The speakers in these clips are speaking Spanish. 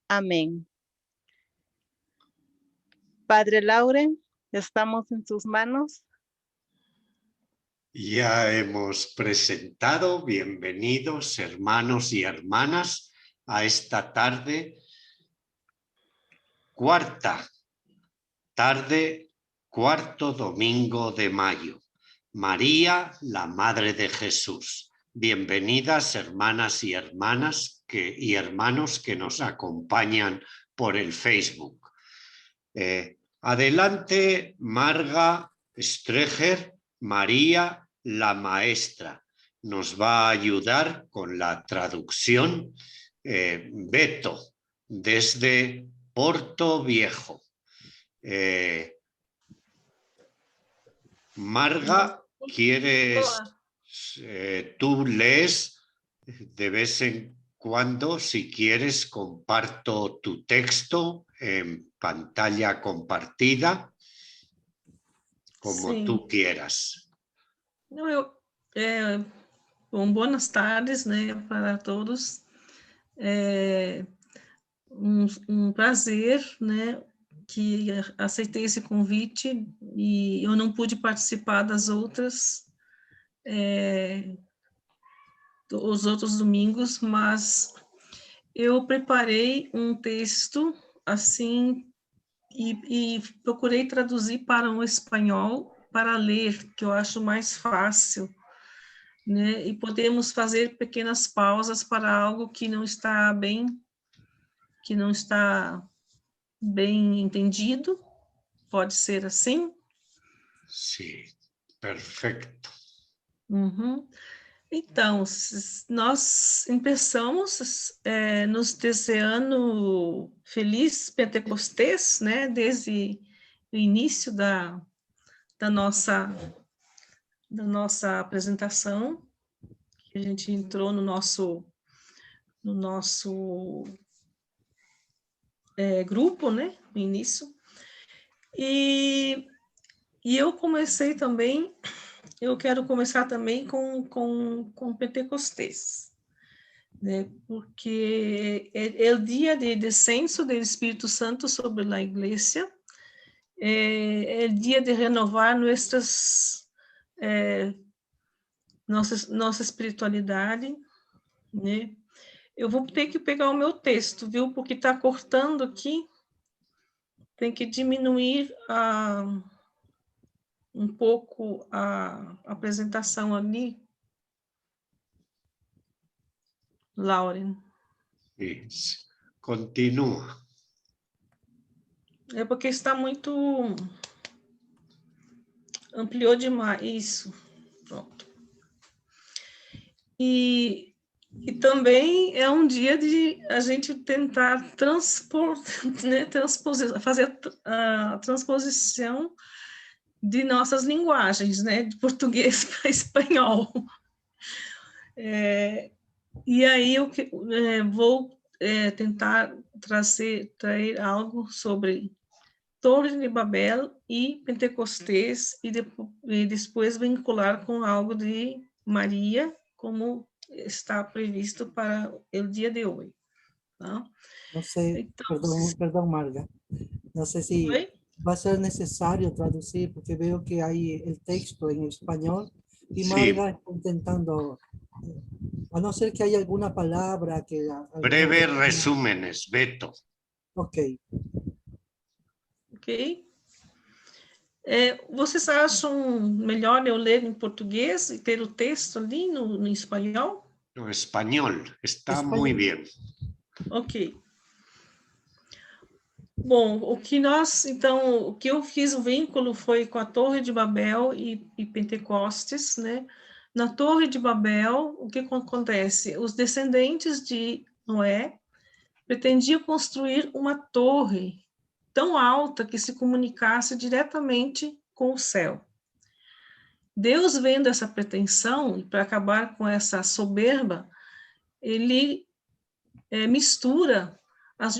Amén. Padre Laure, estamos en sus manos. Ya hemos presentado, bienvenidos hermanos y hermanas a esta tarde, cuarto domingo de mayo. María, la Madre de Jesús. Bienvenidas hermanas y hermanos que nos acompañan por el Facebook. Adelante, Marga Strecher, María, la maestra. Nos va a ayudar con la traducción Beto, desde Porto Viejo. Marga, ¿quieres? Tú lees de vez en cuando, si quieres, comparto tu texto en pantalla compartida, como Sim. tú quieras. Não, bom, boas tardes, né, para todos. É um prazer, né, que aceitei esse convite e eu não pude participar das outras, os outros domingos, mas eu preparei um texto, assim, e procurei traduzir para o espanhol para ler, que eu acho mais fácil, né? E podemos fazer pequenas pausas para algo que não está bem entendido. Pode ser assim? Sí, perfecto. Uhum. Então, nós começamos nos desejando feliz Pentecostes, né? Desde o início da nossa apresentação, que a gente entrou no nosso grupo, né, no início, e eu comecei também, eu quero começar também com Pentecostes, né, porque é o dia de descenso do Espírito Santo sobre a igreja, é o dia de renovar nossa espiritualidade, né. Eu vou ter que pegar o meu texto, viu? Porque está cortando aqui. Tem que diminuir um pouco a apresentação ali. Lauren. Sí. Continúa. É porque está muito... Ampliou demais. Isso. Pronto. E também é um dia de a gente tentar fazer a transposição de nossas linguagens, né, de português para espanhol. E aí eu vou tentar trazer algo sobre Torre de Babel e Pentecostes e depois vincular com algo de Maria, como está previsto para o dia de hoje. Tá? No sé, Então, perdón, Marga. No sé si Oi? va a ser necesario traducir, porque veo que hay el texto en español y Sí. Marga está intentando, a no ser que haya alguna palabra que... Breves resúmenes, Beto. Ok. Ok? Vocês acham melhor eu ler em português e ter o texto ali no espanhol? No, español, está Español. muy bien. Ok. Bom, o que eu fiz o vínculo foi com a Torre de Babel e Pentecostes, né? Na Torre de Babel, o que acontece? Os descendentes de Noé pretendiam construir uma torre tão alta que se comunicasse diretamente com o céu. Deus, vendo essa pretensão, e para acabar com essa soberba, ele mistura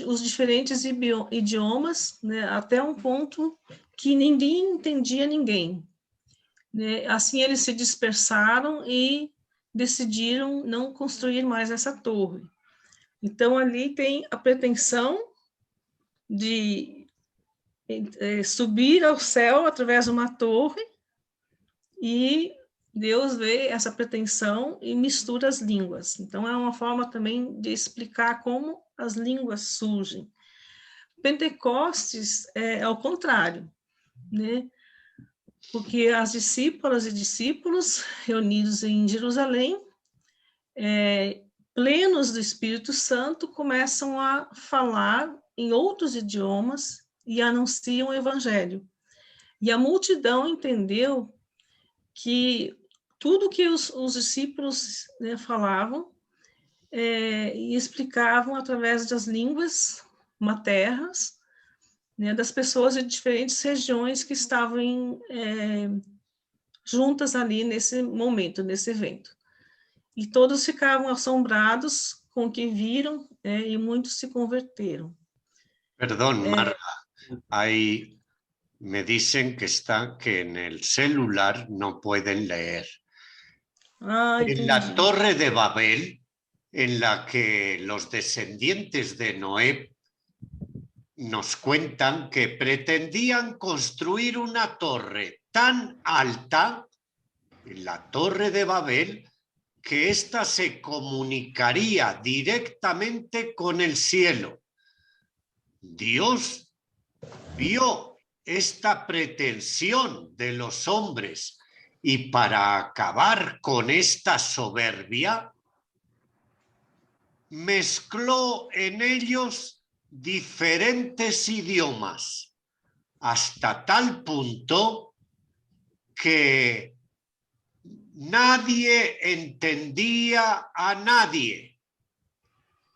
os diferentes idiomas, né, até um ponto que ninguém entendia ninguém. Né? Assim, eles se dispersaram e decidiram não construir mais essa torre. Então, ali tem a pretensão de subir ao céu através de uma torre, e Deus vê essa pretensão e mistura as línguas. Então, é uma forma também de explicar como as línguas surgem. Pentecostes é ao contrário, né? Porque as discípulas e discípulos reunidos em Jerusalém, plenos do Espírito Santo, começam a falar em outros idiomas e anunciam o Evangelho. E a multidão entendeu que tudo que os discípulos, né, falavam e explicavam através das línguas maternas, né, das pessoas de diferentes regiões que estavam juntas ali nesse momento, nesse evento. E todos ficavam assombrados com o que viram, e muitos se converteram. Perdón, Marga, ahí me dicen que en el celular no pueden leer. En la Torre de Babel, en la que los descendientes de Noé nos cuentan que pretendían construir una torre tan alta, la Torre de Babel, que ésta se comunicaría directamente con el cielo. Dios vio esta pretensión de los hombres y para acabar con esta soberbia, mezcló en ellos diferentes idiomas, hasta tal punto que nadie entendía a nadie.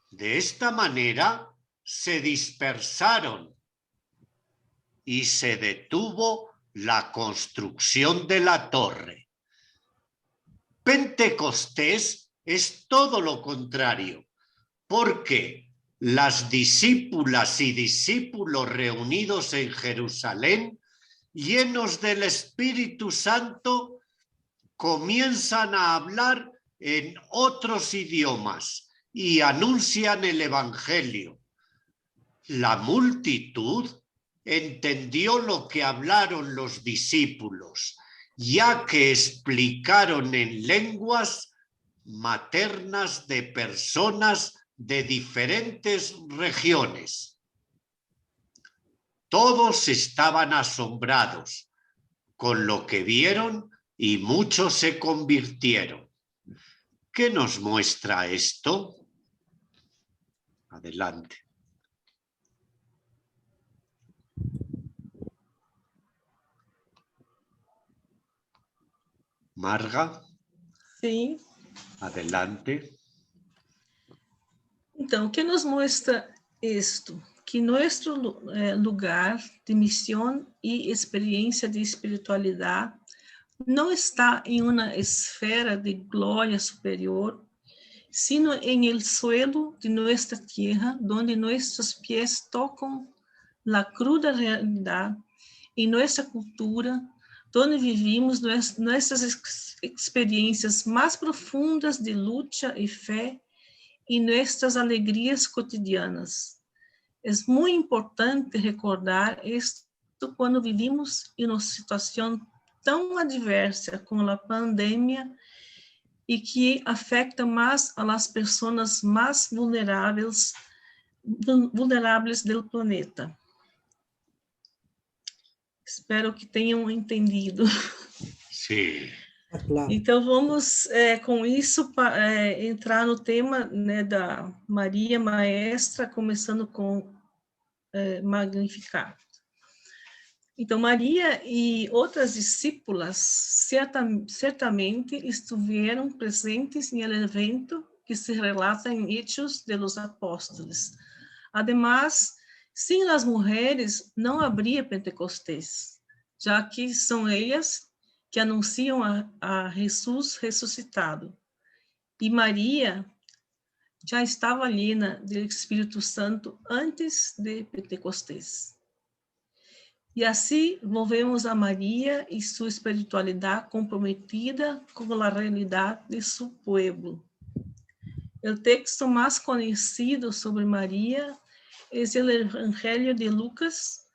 De esta manera se dispersaron y se detuvo la construcción de la torre. Pentecostés es todo lo contrario, porque las discípulas y discípulos reunidos en Jerusalén, llenos del Espíritu Santo, comienzan a hablar en otros idiomas y anuncian el Evangelio. La multitud entendió lo que hablaron los discípulos, ya que explicaron en lenguas maternas de personas de diferentes regiones. Todos estaban asombrados con lo que vieron y muchos se convirtieron. ¿Qué nos muestra esto? Adelante. Marga. Sim. Adelante. Então, o que nos mostra isto? Que nosso lugar de missão e experiência de espiritualidade não está em uma esfera de glória superior, sino en el suelo de nuestra tierra, donde nuestros pies tocan la cruda realidad, en nuestra cultura, donde vivimos nuestras experiencias más profundas de lucha y fe y nuestras alegrías cotidianas. Es muy importante recordar esto cuando vivimos en una situación tão adversa como a pandemia e que afeta mais as pessoas mais vulneráveis do planeta. Espero que tenham entendido. Sim. Claro. Então, vamos, com isso, entrar no tema, né, da Maria Maestra, começando com Magnificat. Então, Maria e outras discípulas certamente estiveram presentes no evento que se relata em Hechos de los Apóstolos. Además, sem as mulheres, não haveria Pentecostés, já que são elas que anunciam a Jesus ressuscitado. E Maria já estava llena do Espírito Santo antes de Pentecostés. E assim volvemos a Maria e sua espiritualidade comprometida com a realidade de seu povo. O texto mais conhecido sobre Maria é o Evangelho de Lucas,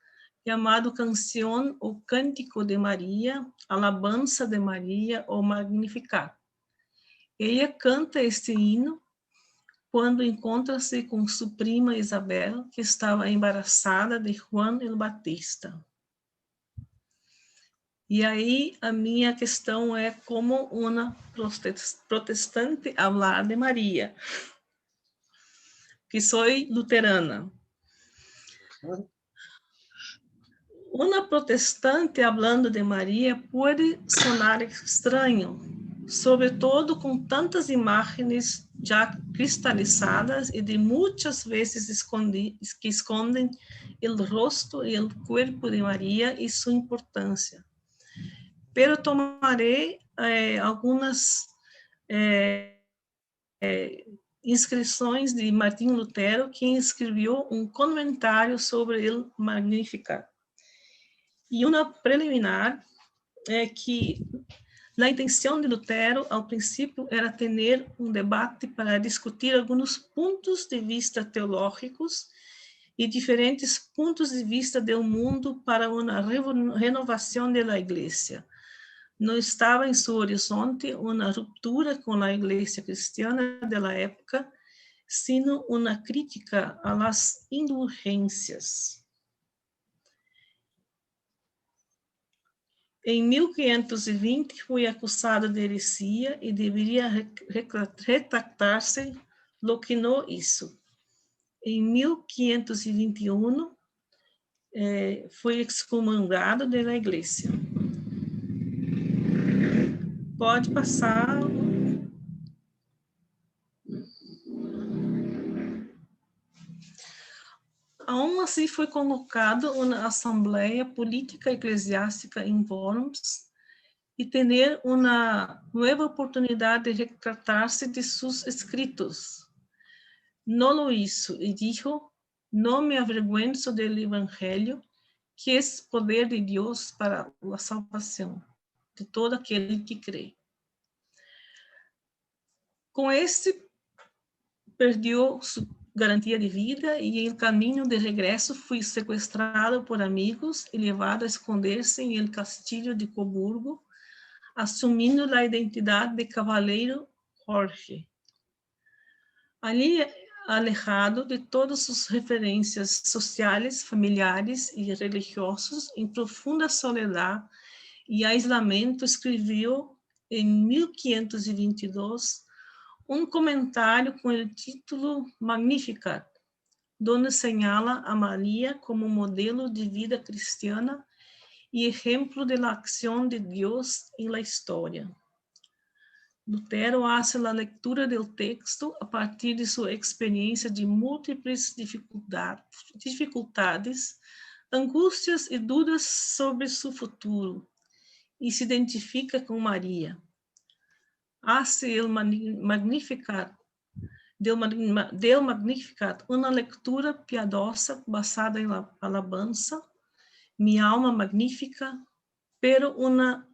chamado Canção ou Cântico de Maria, Alabança de Maria ou Magnificat. Ela canta este hino quando encontra-se com sua prima Isabel, que estava embaraçada de Juan el Batista. E aí a minha questão é como uma protestante falar de Maria, que sou luterana. Uma protestante falando de Maria pode sonar estranho, sobretudo com tantas imagens já cristalizadas e de muitas vezes que escondem o rosto e o corpo de Maria e sua importância. Pero tomaré algumas inscrições de Martim Lutero, que escreveu um comentário sobre o Magnificat. E uma preliminar é que a intenção de Lutero, ao princípio, era ter um debate para discutir alguns pontos de vista teológicos e diferentes pontos de vista do mundo para uma renovação da Igreja. Não estava em seu horizonte uma ruptura com a Igreja cristiana da época, sino uma crítica às indulgências. Em 1520, foi acusado de heresia e deveria retractar-se, lo que não hizo. Em 1521, foi excomungado da Igreja. Pode passar. Aún assim, foi colocado uma assembleia política eclesiástica em Worms e ter uma nova oportunidade de retratar-se de seus escritos. Não lo hizo e dijo: "No me avergüenzo del Evangelio, que es poder de Dios para a salvação de todo aquele que crê." Com este, perdeu sua garantia de vida e, em caminho de regresso, foi sequestrado por amigos e levado a esconder-se em el castillo de Coburgo, assumindo a identidade de cavaleiro Jorge. Ali, alejado de todas suas referências sociais, familiares e religiosas, em profunda soledade e isolamento, escreveu, em 1522, um comentário com o título Magnificat, onde señala a Maria como modelo de vida cristiana e exemplo da ação de Deus em la história. Lutero hace a leitura do texto a partir de sua experiência de múltiplas dificuldades, angústias e dúvidas sobre seu futuro, e se identifica com Maria. Hace el Magnificat, del Magnificat, uma leitura piadosa basada em alabança, mi alma magnífica, pero uma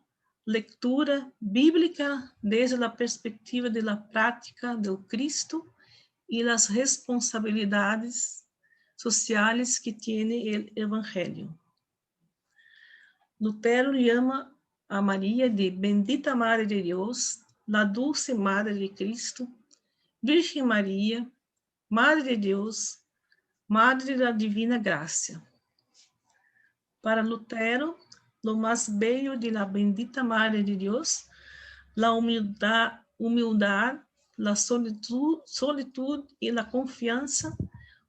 leitura bíblica desde a perspectiva da prática do Cristo e das responsabilidades sociais que tem o Evangelho. Lutero chama a Maria de Bendita Madre de Deus, la Dulce Madre de Cristo, Virgem Maria, Madre de Deus, Madre da Divina Graça. Para Lutero, lo más bello de la Bendita Madre de Dios, la humildad, la solitud y la confianza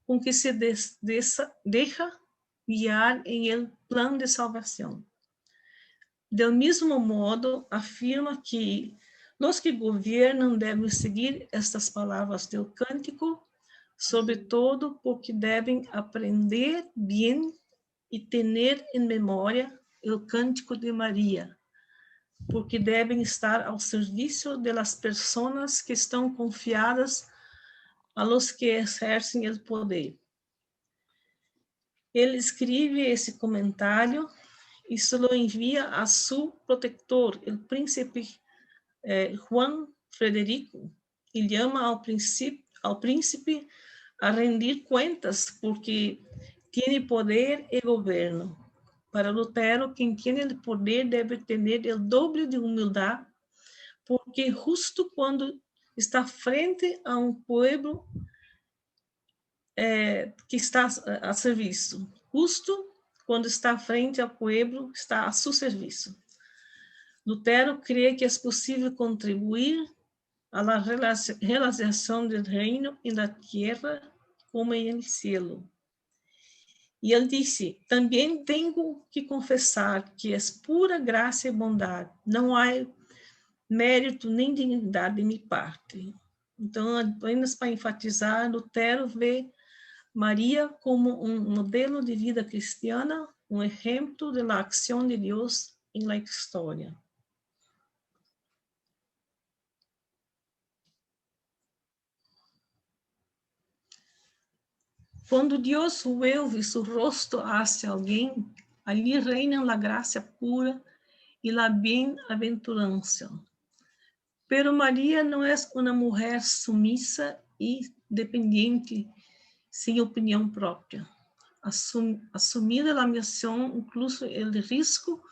con que se deja guiar en el plan de salvación. Del mismo modo, afirma que os que governam devem seguir estas palavras do cântico, sobretudo porque devem aprender bem e ter em memória o cântico de Maria, porque devem estar ao serviço das pessoas que estão confiadas a los que exercem o poder. Ele escreve esse comentário e se lo envia a seu protetor, o príncipe Juan Frederico, e chama ao príncipe a rendir contas, porque tem poder e governo. Para Lutero, quem tem o poder deve ter o dobro de humildade, porque justo quando está frente a um povo que está a serviço, justo quando está frente ao povo, está a seu serviço. Lutero crê que é possível contribuir à realização do reino na terra como no céu. E ele disse: também tenho que confessar que é pura graça e bondade, não há mérito nem dignidade de minha parte. Então, apenas para enfatizar, Lutero vê Maria como um modelo de vida cristiana, um exemplo da ação de Deus na história. Quando Deus vuelve seu rosto hacia alguém, ali reina a graça pura e a bem-aventurança. Pero Maria não é uma mulher sumisa e dependente, sem opinião própria. Assumida a missão, incluso o risco,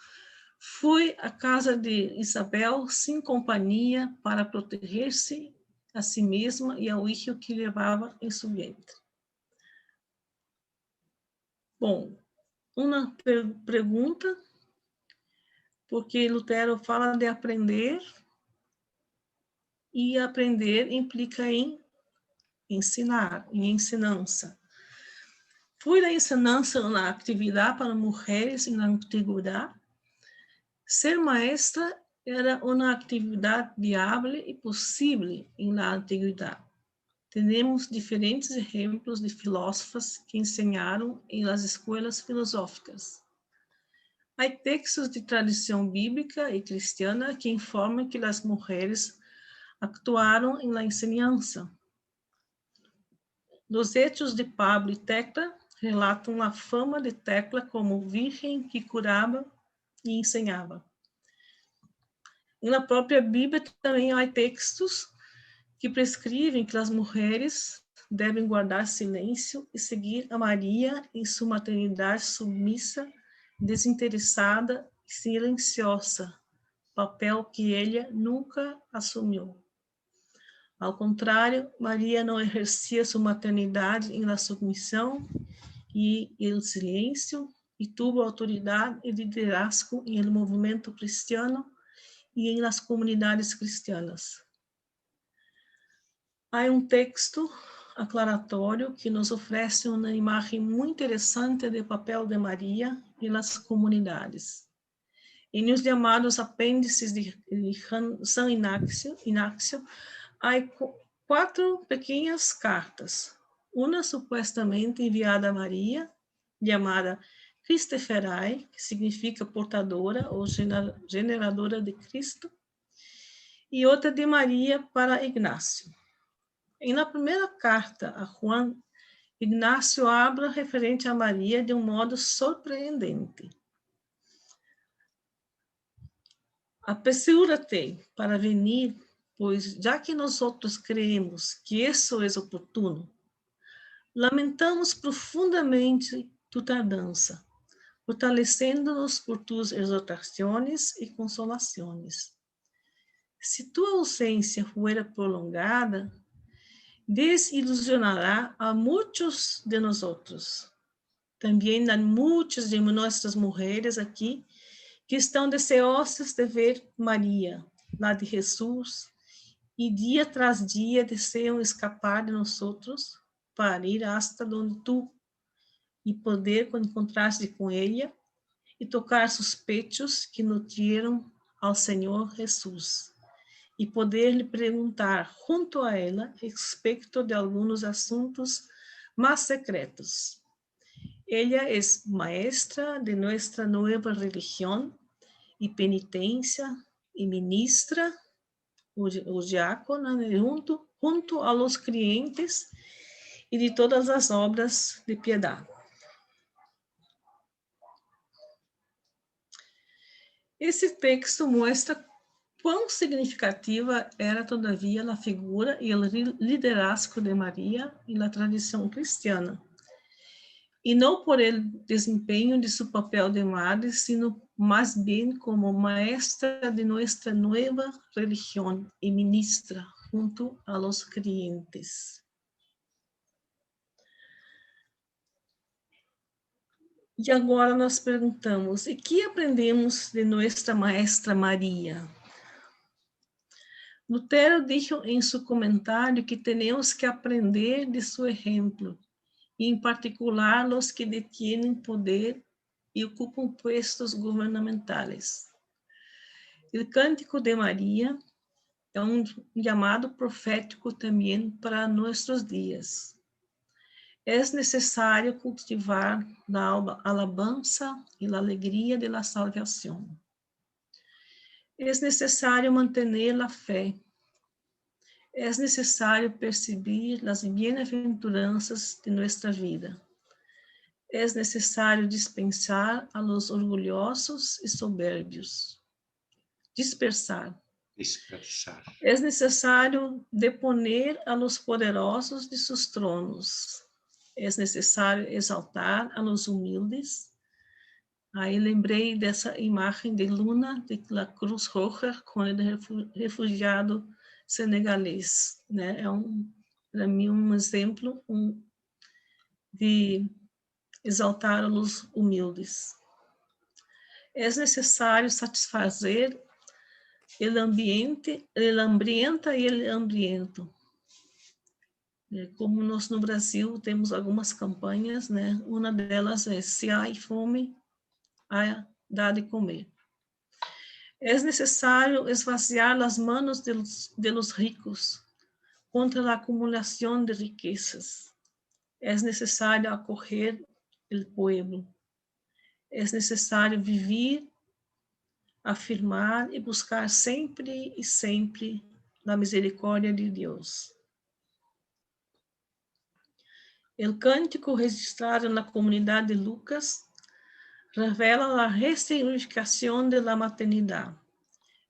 foi à casa de Isabel sem companhia para proteger-se a si mesma e ao filho que levava em seu ventre. Bom, uma pergunta, porque Lutero fala de aprender, e aprender implica em ensinar, em ensinança. Foi a ensinança uma atividade para mulheres na antiguidade? Ser maestra era uma atividade viável e possível na antiguidade. Temos diferentes exemplos de filósofos que ensinaram em las escolas filosóficas. Há textos de tradição bíblica e cristiana que informam que as mulheres actuaram na enseñança. Os Hechos de Pablo e Tecla relatam a fama de Tecla como virgem que curava e ensinava. Na própria Bíblia também há textos que prescrevem que as mulheres devem guardar silêncio e seguir a Maria em sua maternidade submissa, desinteressada e silenciosa, papel que ela nunca assumiu. Ao contrário, Maria não exercia sua maternidade na submissão e no silêncio, e teve autoridade e liderazgo no movimento cristiano e nas comunidades cristianas. Há um texto aclaratório que nos oferece uma imagem muito interessante do papel de Maria nas comunidades. E nos chamados apêndices de São Inácio, há 4 pequenas cartas. Uma supostamente enviada a Maria, chamada Christeferae, que significa portadora ou generadora de Cristo, e outra de Maria para Ignácio. Na primeira carta a Juan, Ignácio habla referente a Maria de um modo surpreendente. Apresúrate para venir, pois já que nós outros creemos que isso é oportuno, lamentamos profundamente tu tardança, fortalecendo-nos por tuas exortações e consolações. Se tua ausência fuera prolongada, desilusionará a muitos de nós outros. Também há muitas de nossas mulheres aqui que estão deseosas de ver Maria, lá de Jesus, e dia tras dia desejam escapar de nós outros para ir hasta onde tu e poder encontrar-se com ela e tocar seus peitos que nutriram ao Senhor Jesus e poder lhe perguntar junto a ela respeito de alguns assuntos mais secretos. Ella é maestra de nossa nova religião e penitência e ministra o diácono junto a los clientes e de todas as obras de piedade. Esse texto mostra quão significativa era todavia a figura e o liderazgo de Maria na tradição cristiana. E não por el desempenho de seu papel de madre, sino mais bem como maestra de nossa nova religião e ministra junto a los creyentes. E agora nós perguntamos, e que aprendemos de nossa maestra Maria? Lutero disse em seu comentário que temos que aprender de seu exemplo, e em particular os que detêm poder e ocupam puestos governamentais. O Cântico de Maria é um chamado profético também para nossos dias. É necessário cultivar a alabança e a alegria de la salvação. É necessário manter a fé. É necessário perceber as bem-aventuranças de nossa vida. É necessário dispensar a los orgulhosos e soberbios. Dispersar. É necessário deponer a los poderosos de seus tronos. É necessário exaltar a los humildes. Aí lembrei dessa imagem de Luna, de la Cruz Roja, com o refugiado senegalês, né? É para mim, um exemplo de exaltar os humildes. É necessário satisfazer o ambiente, o hambrienta e o hambriento. Como nós no Brasil temos algumas campanhas, né? Uma delas é: se há fome, há dá de comer. É necessário esvaziar as manos de los ricos contra a acumulação de riquezas. É necessário acolher o povo. É necessário viver, afirmar e buscar sempre e sempre a misericórdia de Deus. O cântico registrado na comunidade de Lucas revela a ressignificação da maternidade.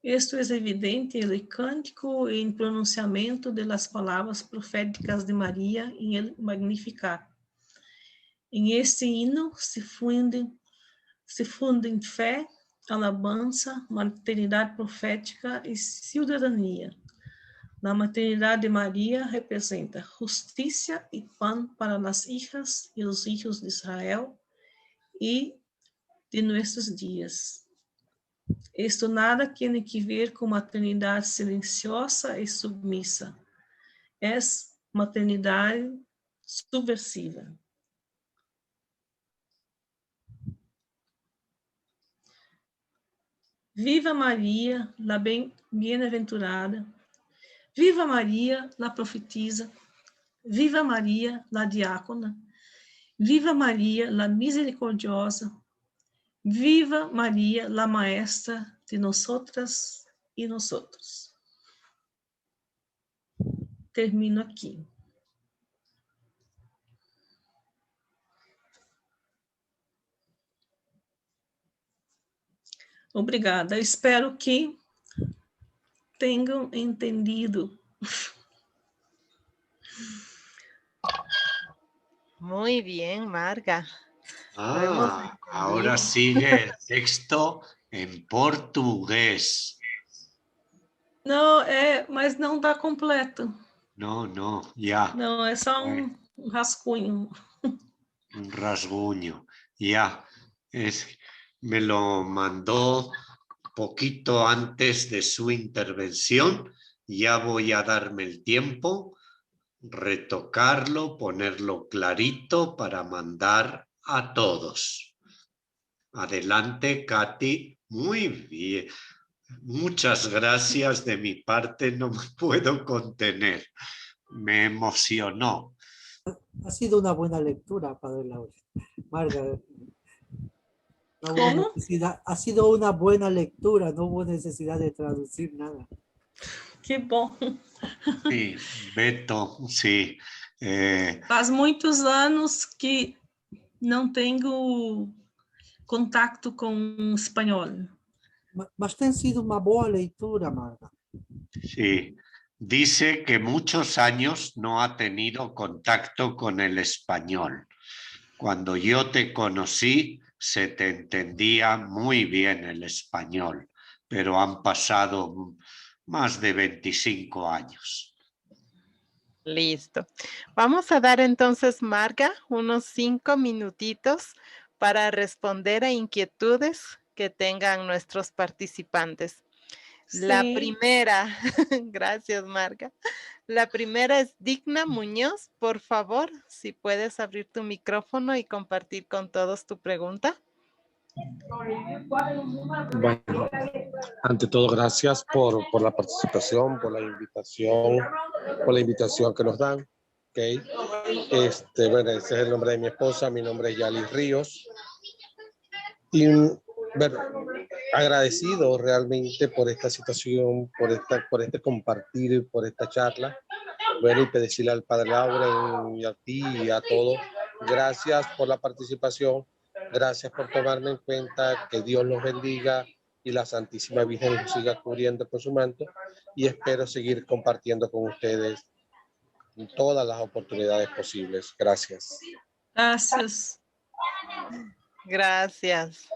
Isto é evidente no cântico e em pronunciamento das palavras proféticas de Maria em el Magnificat. Em este hino se fundem fé, alabança, maternidade profética e cidadania. Na maternidade de Maria representa justiça e pão para as hijas e os hijos de Israel e de nossos dias. Isto nada tem que ver com maternidade silenciosa e submissa. É maternidade subversiva. Viva Maria, la bem-aventurada. Viva Maria, la profetisa. Viva Maria, la diácona. Viva Maria, la misericordiosa. Viva Maria, la maestra de nosotras e nosotros. Termino aqui. Obrigada. Espero que tenham entendido. Muy bien, Marga. Ahora sigue el texto en portugués. Não, mas não está completo. No, ya. Não, é só um rascunho. Un rasguño, ya. Me lo mandó poquito antes de su intervención. Ya voy a darme el tiempo, retocarlo, ponerlo clarito para mandar a todos. Adelante, Katy. Muy bien. Muchas gracias de mi parte, no me puedo contener. Me emocionó. Ha sido una buena lectura, Padre Laura. Marga, ¿Cómo? Ha sido una buena lectura, no hubo necesidad de traducir nada. Que bom. Sí, Beto, sí. Faz muitos anos que não tenho contato com espanhol. Mas tem sido uma boa leitura, Marga. Sí. Dice que muchos años no ha tenido contacto con el español. Cuando yo te conocí, se te entendía muy bien el español, pero han pasado más de 25 años. Listo. Vamos a dar entonces, Marga, unos 5 minutitos para responder a inquietudes que tengan nuestros participantes. La Sí. primera, gracias, Marga. La primera es Digna Muñoz. Por favor, si puedes abrir tu micrófono y compartir con todos tu pregunta. Bueno, ante todo, gracias por la participación, por la invitación que nos dan. Okay. Bueno, ese es el nombre de mi esposa, mi nombre es Yalis Ríos. Y bueno, agradecido realmente por esta situación, por este compartir, por esta charla. Bueno, y pedirle al Padre Lauren y a ti y a todos, gracias por la participación, gracias por tomarme en cuenta, que Dios los bendiga y la Santísima Virgen los siga cubriendo con su manto, y espero seguir compartiendo con ustedes en todas las oportunidades posibles. Gracias. Gracias. Gracias.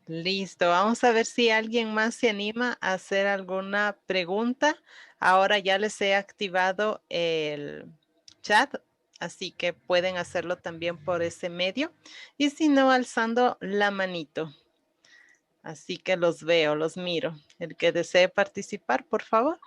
Listo, vamos a ver si alguien más se anima a hacer alguna pregunta. Ahora ya les he activado el chat, así que pueden hacerlo también por ese medio. Y si no, alzando la manito. Así que los veo, los miro. El que desee participar, por favor.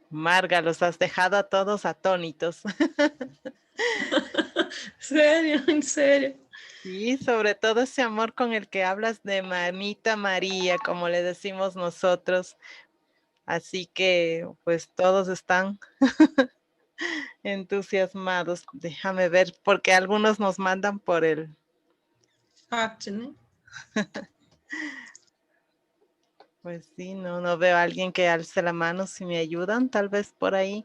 Marga, los has dejado a todos atónitos. Sério, en serio. Sí, sobre todo ese amor con el que hablas de Mamita María, como le decimos nosotros. Así que, pues, todos están entusiasmados. Déjame ver, porque algunos nos mandan por el... Chat, né? Pues sí, no veo a alguien que alce la mano. Si me ayudan, tal vez por ahí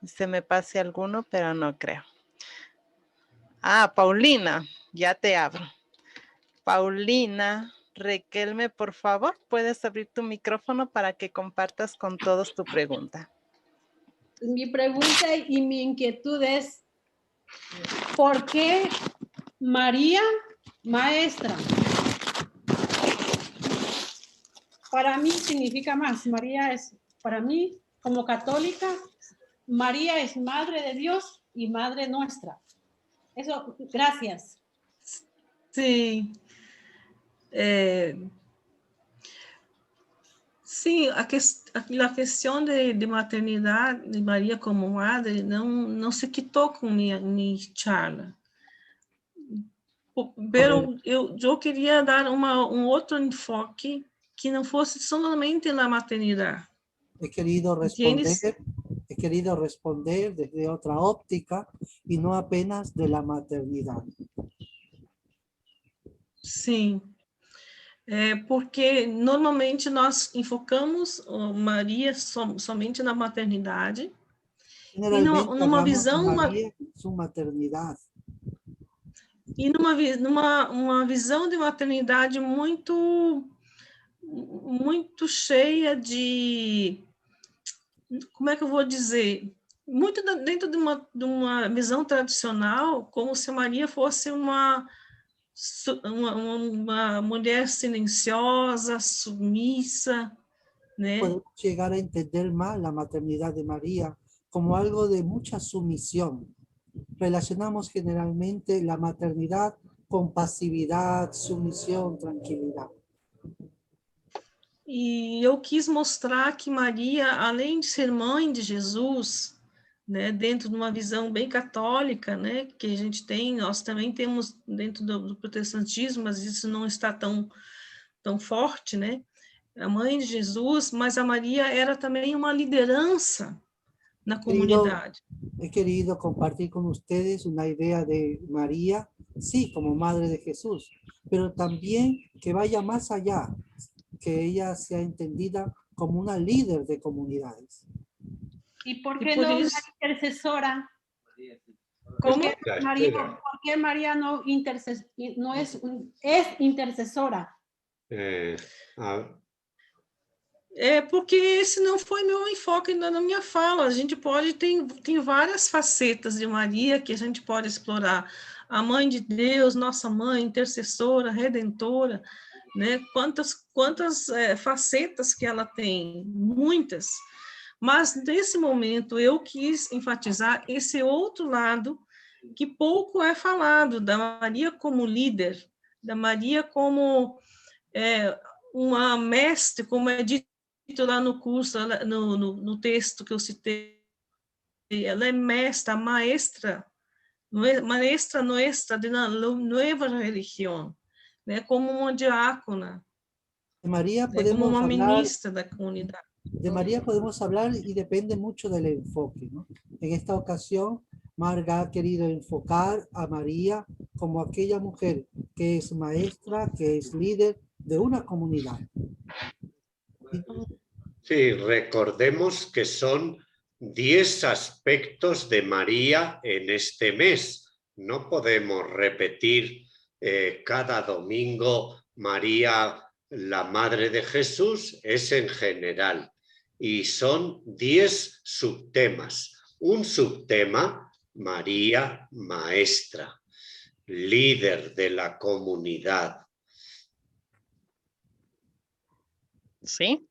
se me pase alguno, pero no creo. Ah, Paulina, ya te abro. Paulina, Riquelme, por favor, puedes abrir tu micrófono para que compartas con todos tu pregunta. Mi pregunta y mi inquietud es, ¿por qué María, maestra? Para mí significa más. María es, para mí, como católica, María es madre de Dios y madre nuestra. Eso, gracias. Sí. Sim, a questão de maternidade de Maria como madre não se quitou com minha charla. Pero eu queria dar um outro enfoque que não fosse somente na maternidade. He querido responder desde otra óptica y no apenas de la maternidad. Sim. Porque normalmente nós enfocamos Maria somente na maternidade e numa visão su maternidad. E numa visão de maternidade muito cheia de, como é que eu vou dizer, muito dentro de uma visão tradicional, como se Maria fosse uma mulher silenciosa, submissa, né? Podemos llegar a entender mal la maternidad de María como algo de mucha sumisión. Relacionamos generalmente la maternidad con pasividad, sumisión, tranquilidad. E eu quis mostrar que Maria, além de ser mãe de Jesus, né, dentro de uma visão bem católica, né, que a gente tem, nós também temos dentro do protestantismo, mas isso não está tão forte, né, a mãe de Jesus, mas a Maria era também uma liderança na comunidade. He querido compartir con ustedes una idea de María, sí, como Madre de Jesús, pero también que vaya más allá, que ella sea entendida como una líder de comunidades. ¿Y por qué no una intercesora? ¿Por qué María no, es intercesora? Porque esse não foi meu enfoque na minha fala. A gente pode, tem várias facetas de Maria que a gente pode explorar. A mãe de Deus, nossa mãe, intercessora, redentora, né? Quantas facetas que ela tem, muitas. Mas, nesse momento, eu quis enfatizar esse outro lado que pouco é falado, da Maria como líder, da Maria como uma mestre, como é dito lá no curso, no texto que eu citei, ela é mestra, maestra nuestra de la nueva religión, né? Como uma diácona, María, né? Como uma ministra da comunidade. De María podemos hablar y depende mucho del enfoque, ¿no? En esta ocasión, Marga ha querido enfocar a María como aquella mujer que es maestra, que es líder de una comunidad. Sí, recordemos que son 10 aspectos de María en este mes. No podemos repetir cada domingo María, la Madre de Jesús, es en general. Y son 10 subtemas. Un subtema, María Maestra, líder de la comunidad. Sí,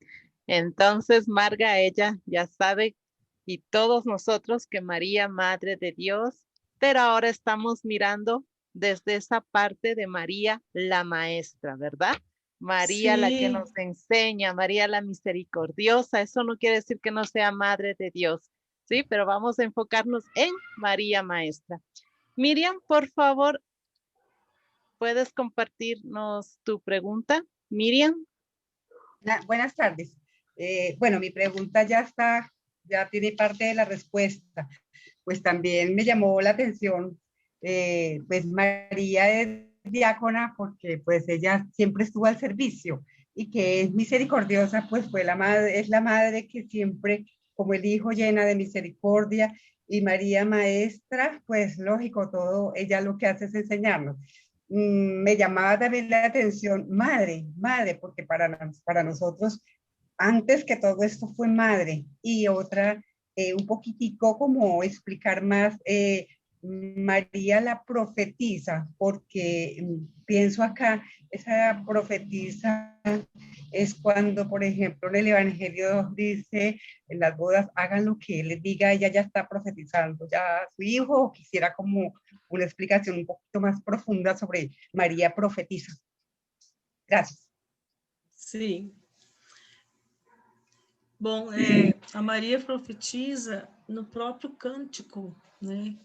entonces Marga, ella ya sabe, y todos nosotros, que María, Madre de Dios, pero ahora estamos mirando desde esa parte de María, la Maestra, ¿verdad? María, sí, la que nos enseña, María la misericordiosa. Eso no quiere decir que no sea Madre de Dios, ¿sí? Pero vamos a enfocarnos en María Maestra. Miriam, por favor, ¿puedes compartirnos tu pregunta? Miriam. Buenas tardes. Bueno, mi pregunta ya tiene parte de la respuesta. Pues también me llamó la atención, pues María es diácona porque pues ella siempre estuvo al servicio, y que es misericordiosa, pues es la madre que siempre, como el hijo, llena de misericordia, y María Maestra, pues lógico, todo ella lo que hace es enseñarnos. Me llamaba también la atención madre, porque para nosotros, antes que todo esto, fue madre. Y otra, un poquitico como explicar más, María la profetiza, porque pienso acá, esa profetiza es cuando, por ejemplo, en el Evangelio dice, en las bodas, hagan lo que él les diga, ella ya está profetizando ya a su hijo. Quisiera como una explicación un poquito más profunda sobre María profetiza. Gracias. Sim. Bom, a Maria profetiza no próprio cântico, né?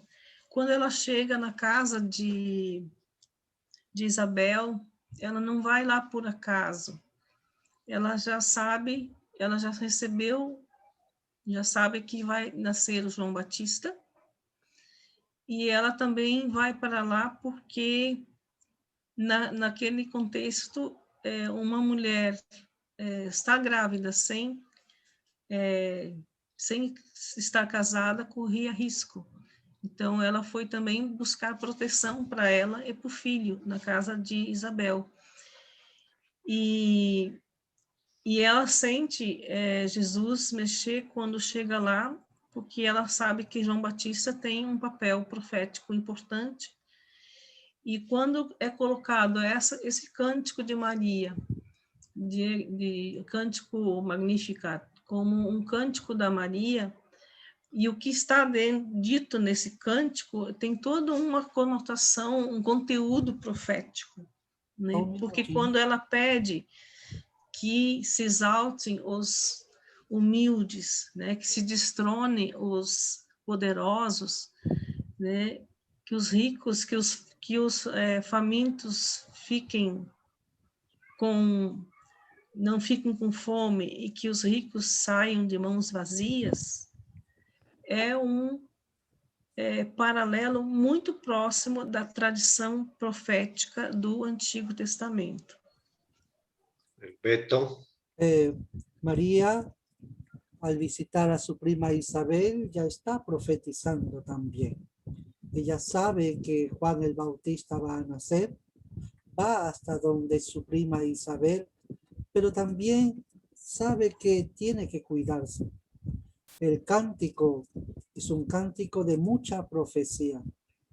Quando ela chega na casa de Isabel, ela não vai lá por acaso. Ela já sabe, ela já recebeu, já sabe que vai nascer o João Batista, e ela também vai para lá porque naquele contexto uma mulher está grávida sem estar casada corria risco. Então ela foi também buscar proteção para ela e para o filho na casa de Isabel. E ela sente Jesus mexer quando chega lá, porque ela sabe que João Batista tem um papel profético importante. E quando é colocado esse cântico de Maria, de cântico Magnificat, como um cântico da Maria, e o que está dito nesse cântico tem toda uma conotação, um conteúdo profético, né? Porque quando ela pede que se exaltem os humildes, né? Que se destronem os poderosos, né? Que os ricos, que os famintos não fiquem com fome, e que os ricos saiam de mãos vazias. é paralelo muito próximo da tradição profética do Antigo Testamento. Beto. María, al visitar a su prima Isabel, ya está profetizando también. Ella sabe que Juan el Bautista va a nacer, va hasta donde su prima Isabel, pero también sabe que tiene que cuidarse. El cántico es un cántico de mucha profecía.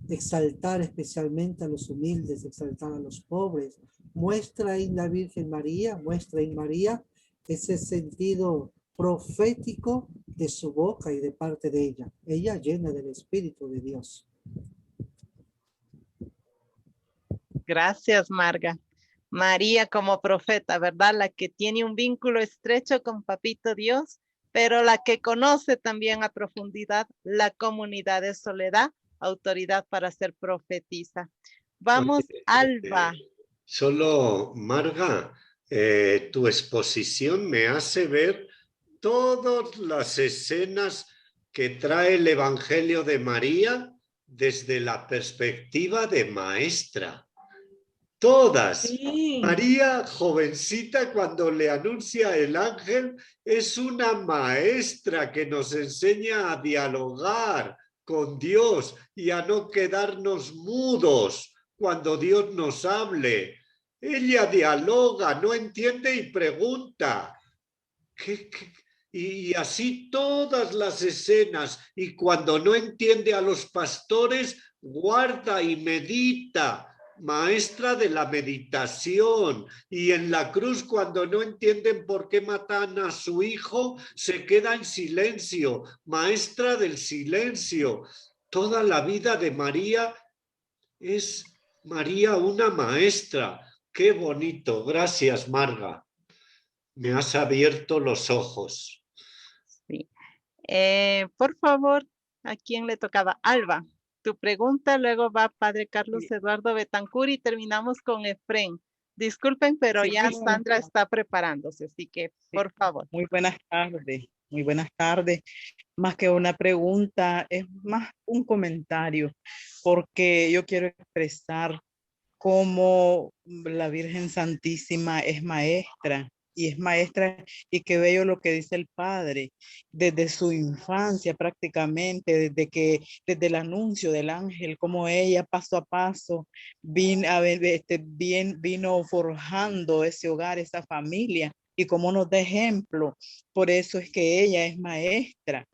Exaltar especialmente a los humildes, exaltar a los pobres. Muestra en la Virgen María, muestra en María ese sentido profético de su boca y de parte de ella. Ella llena del Espíritu de Dios. Gracias, Marga. María como profeta, ¿verdad? La que tiene un vínculo estrecho con Papito Dios, pero la que conoce también a profundidad la comunidad de Soledad, autoridad para ser profetisa. Vamos, Alba. Solo, Marga, tu exposición me hace ver todas las escenas que trae el Evangelio de María desde la perspectiva de maestra. Todas. Sí. María, jovencita, cuando le anuncia el ángel, es una maestra que nos enseña a dialogar con Dios y a no quedarnos mudos cuando Dios nos hable. Ella dialoga, no entiende y pregunta. Y así todas las escenas. Y cuando no entiende a los pastores, guarda y medita. Maestra de la meditación. Y en la cruz, cuando no entienden por qué matan a su hijo, se queda en silencio. Maestra del silencio. Toda la vida de María es María una maestra. Qué bonito. Gracias, Marga. Me has abierto los ojos. Sí. Por favor, ¿a quién le tocaba? Alba. Tu pregunta, luego va Padre Carlos Eduardo Betancur y terminamos con Efren. Disculpen, pero sí, ya Sandra está preparándose, así que por favor. Muy buenas tardes. Más que una pregunta, es más un comentario, porque yo quiero expresar cómo la Virgen Santísima es maestra. Y qué bello lo que dice el Padre, desde su infancia prácticamente, desde el anuncio del ángel, como ella paso a paso vino forjando ese hogar, esa familia, y cómo nos da ejemplo. Por eso es que ella es maestra.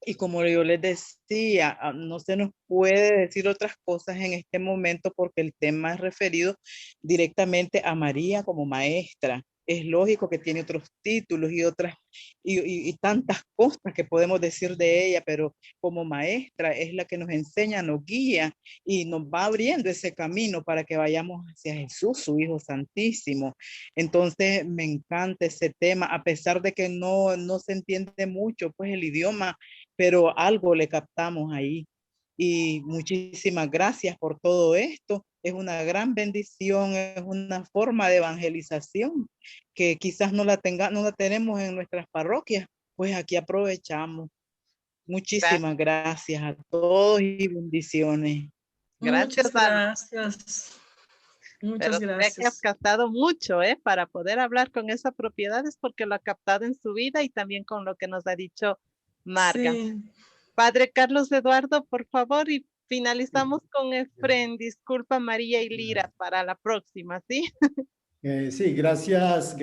Y como yo les decía, no se nos puede decir otras cosas en este momento porque el tema es referido directamente a María como maestra. Es lógico que tiene otros títulos y tantas cosas que podemos decir de ella, pero como maestra es la que nos enseña, nos guía y nos va abriendo ese camino para que vayamos hacia Jesús, su Hijo Santísimo. Entonces me encanta ese tema, a pesar de que no se entiende mucho pues el idioma, pero algo le captamos ahí. Y muchísimas gracias por todo esto. Es una gran bendición, es una forma de evangelización que quizás no la tenemos en nuestras parroquias, pues aquí aprovechamos. Muchísimas gracias a todos y bendiciones. Gracias. Muchas gracias. Que has captado mucho, para poder hablar con esa propiedad es porque lo ha captado en su vida y también con lo que nos ha dicho Marga. Sí. Padre Carlos Eduardo, por favor, y finalizamos con Efren. Disculpa, María y Lira, para la próxima, ¿sí? Sí, gracias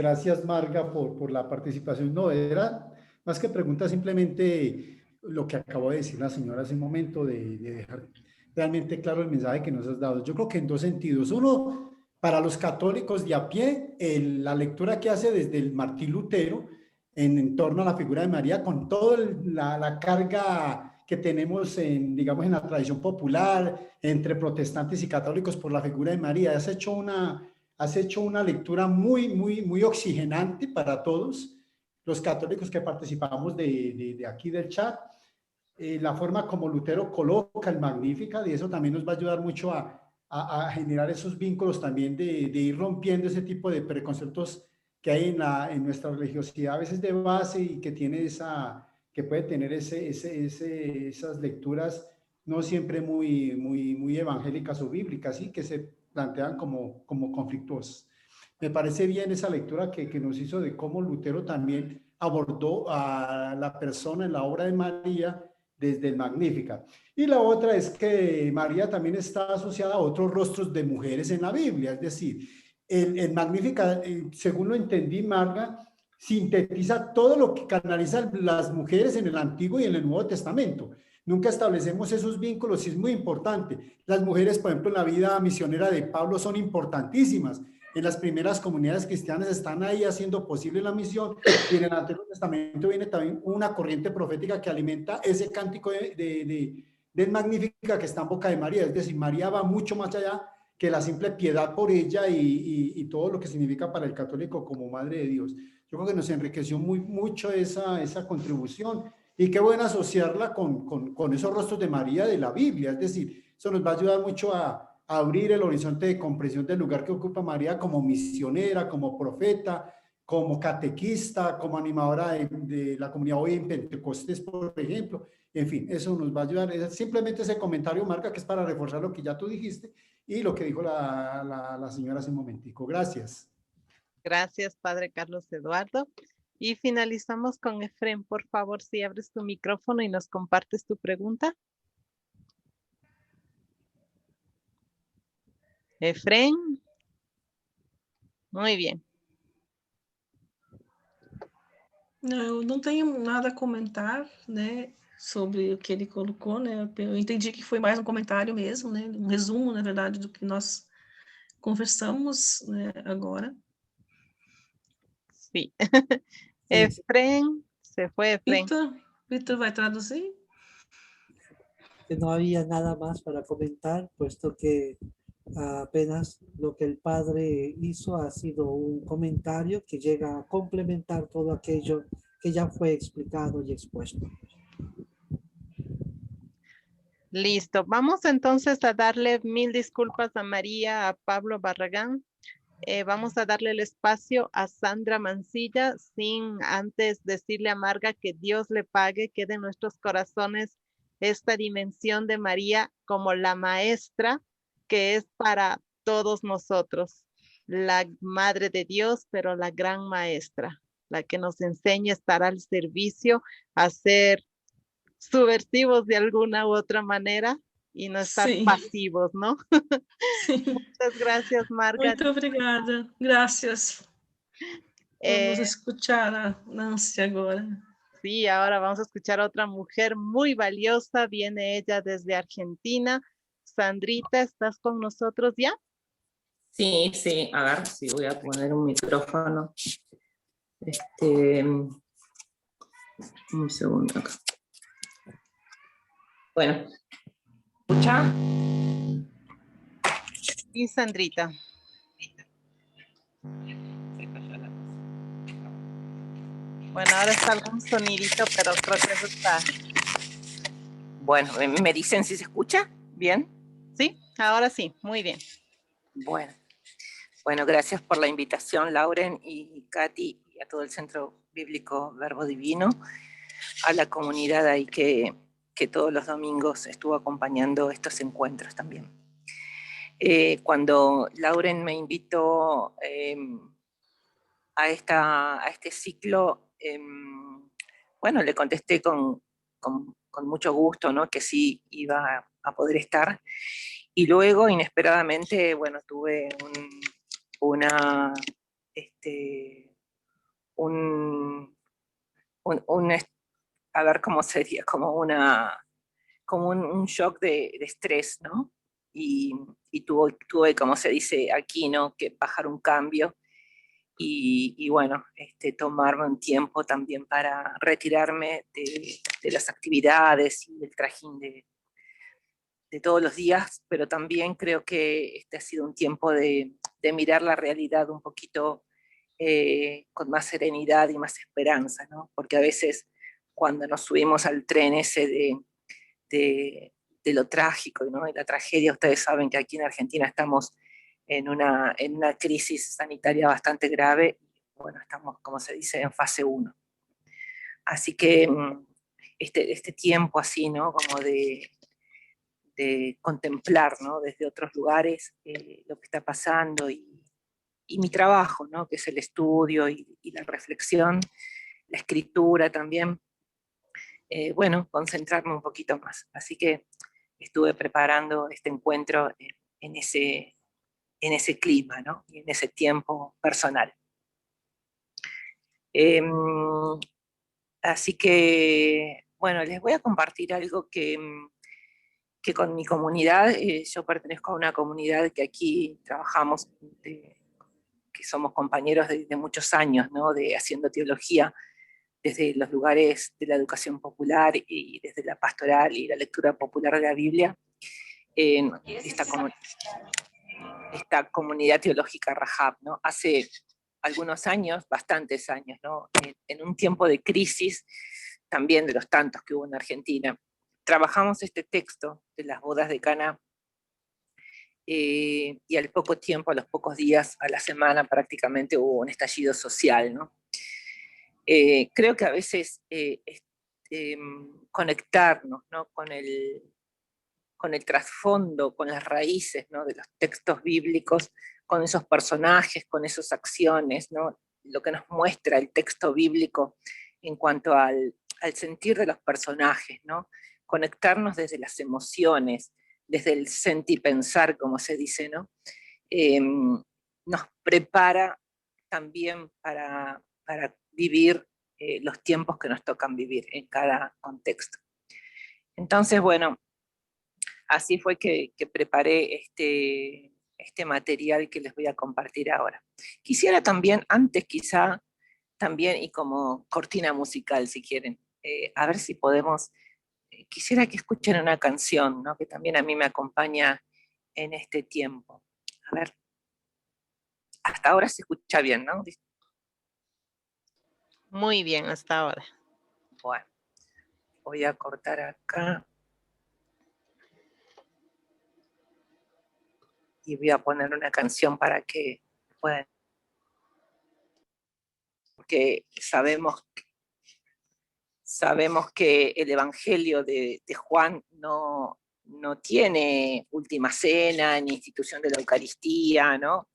Marga por la participación. No, era más que pregunta, simplemente lo que acabó de decir la señora hace un momento, de dejar realmente claro el mensaje que nos has dado. Yo creo que en dos sentidos. Uno, para los católicos de a pie, la lectura que hace desde el Martín Lutero en torno a la figura de María, con toda la carga que tenemos digamos, en la tradición popular, entre protestantes y católicos por la figura de María. Has hecho una lectura muy oxigenante para todos los católicos que participamos de aquí del chat. La forma como Lutero coloca el Magnificat, y eso también nos va a ayudar mucho a generar esos vínculos también de ir rompiendo ese tipo de preconceptos que hay en nuestra religiosidad a veces de base y que tiene que puede tener esas lecturas no siempre muy evangélicas o bíblicas, ¿sí? Que se plantean como conflictuosas. Me parece bien esa lectura que nos hizo de cómo Lutero también abordó a la persona en la obra de María desde el Magnífica. Y la otra es que María también está asociada a otros rostros de mujeres en la Biblia, es decir, el Magnífica, según lo entendí, Marga, sintetiza todo lo que canalizan las mujeres en el Antiguo y en el Nuevo Testamento. Nunca establecemos esos vínculos y es muy importante. Las mujeres, por ejemplo, en la vida misionera de Pablo son importantísimas. En las primeras comunidades cristianas están ahí haciendo posible la misión, y en el Antiguo Testamento viene también una corriente profética que alimenta ese cántico del Magnífica que está en boca de María. Es decir, María va mucho más allá que la simple piedad por ella y todo lo que significa para el católico como Madre de Dios. Yo creo que nos enriqueció mucho esa contribución, y qué bueno asociarla con esos rostros de María de la Biblia. Es decir, eso nos va a ayudar mucho a abrir el horizonte de comprensión del lugar que ocupa María como misionera, como profeta, como catequista, como animadora de la comunidad hoy en Pentecostés, por ejemplo. En fin, eso nos va a ayudar. Es simplemente ese comentario, Marga, que es para reforzar lo que ya tú dijiste y lo que dijo la señora hace un momentico. Gracias. Gracias, Padre Carlos Eduardo. Y finalizamos con Efren. Por favor, si abres tu micrófono y nos compartes tu pregunta. Efren. Muy bien. Não tenho nada a comentar, né, sobre o que ele colocou, né, eu entendi que foi mais um comentário mesmo, né, um resumo, na verdade, do que nós conversamos, né, agora. Sí. Efren, se fue Efren. Víctor vai traduzir? Que no había nada más para comentar, puesto que apenas lo que el padre hizo ha sido un comentario que llega a complementar todo aquello que ya fue explicado y expuesto. Listo. Vamos entonces a darle 1000 disculpas a María, a Pablo Barragán. Vamos a darle el espacio a Sandra Mancilla, sin antes decirle a Marga que Dios le pague, quede en nuestros corazones esta dimensión de María como la maestra que es para todos nosotros, la Madre de Dios, pero la gran maestra, la que nos enseña a estar al servicio, a ser subversivos de alguna u otra manera y no estar pasivos, ¿no? Sí. Muchas gracias, Marga. Muito obrigada. Gracias. Vamos escuchar a Nancy agora. Sí, ahora vamos a escuchar a otra mujer muy valiosa. Viene ella desde Argentina. Sandrita, ¿estás con nosotros ya? Sí, sí. A ver si voy a poner un micrófono. Un segundo acá. Bueno, ¿escucha? Sí, Sandrita. Bueno, ahora está algún sonidito, pero creo que eso está. Bueno, ¿me dicen si se escucha bien? Sí, ahora sí, muy bien. Bueno, gracias por la invitación, Lauren y Katy, y a todo el Centro Bíblico Verbo Divino, a la comunidad ahí que todos los domingos estuvo acompañando estos encuentros también. Cuando Lauren me invitó a este ciclo, bueno, le contesté con mucho gusto, ¿no? Que sí iba a poder estar. Y luego, inesperadamente, bueno, tuve a ver cómo sería, como un shock de estrés, ¿no? Y tuve, como se dice aquí, ¿no? Que bajar un cambio y bueno, tomarme un tiempo también para retirarme de las actividades y del trajín de todos los días, pero también creo que este ha sido un tiempo de mirar la realidad un poquito con más serenidad y más esperanza, ¿no? Porque a veces cuando nos subimos al tren ese de lo trágico, ¿no? Y la tragedia, ustedes saben que aquí en Argentina estamos en una crisis sanitaria bastante grave, bueno, estamos, como se dice, en fase 1. Así que este tiempo así, ¿no? Como de contemplar, ¿no? Desde otros lugares lo que está pasando y mi trabajo, ¿no? Que es el estudio y la reflexión, la escritura también. Bueno, concentrarme un poquito más. Así que estuve preparando este encuentro en ese clima, ¿no? Y en ese tiempo personal. Así que, bueno, les voy a compartir algo que con mi comunidad, yo pertenezco a una comunidad que aquí trabajamos, que somos compañeros de muchos años, ¿no? De haciendo teología desde los lugares de la educación popular y desde la pastoral y la lectura popular de la Biblia, en esta comunidad teológica Rahab, ¿no? Hace algunos años, bastantes años, ¿no? En un tiempo de crisis, también de los tantos que hubo en Argentina, trabajamos este texto de las bodas de Caná, y al poco tiempo, a los pocos días, a la semana prácticamente hubo un estallido social, ¿no? Creo que a veces conectarnos, ¿no? con el trasfondo, con las raíces, ¿no? De los textos bíblicos, con esos personajes, con esas acciones, ¿no? Lo que nos muestra el texto bíblico en cuanto al sentir de los personajes, ¿no? Conectarnos desde las emociones, desde el sentipensar, como se dice, ¿no? Nos prepara también para vivir los tiempos que nos tocan vivir en cada contexto. Entonces, bueno, así fue que preparé este material que les voy a compartir ahora. Quisiera también, antes quizá, también, y como cortina musical si quieren, a ver si podemos, quisiera que escuchen una canción, ¿no? Que también a mí me acompaña en este tiempo. A ver, hasta ahora se escucha bien, ¿no? Muy bien, hasta ahora. Bueno, voy a cortar acá. Y voy a poner una canción para que puedan. Porque sabemos que el Evangelio de Juan no tiene última cena, ni institución de la Eucaristía, ¿no?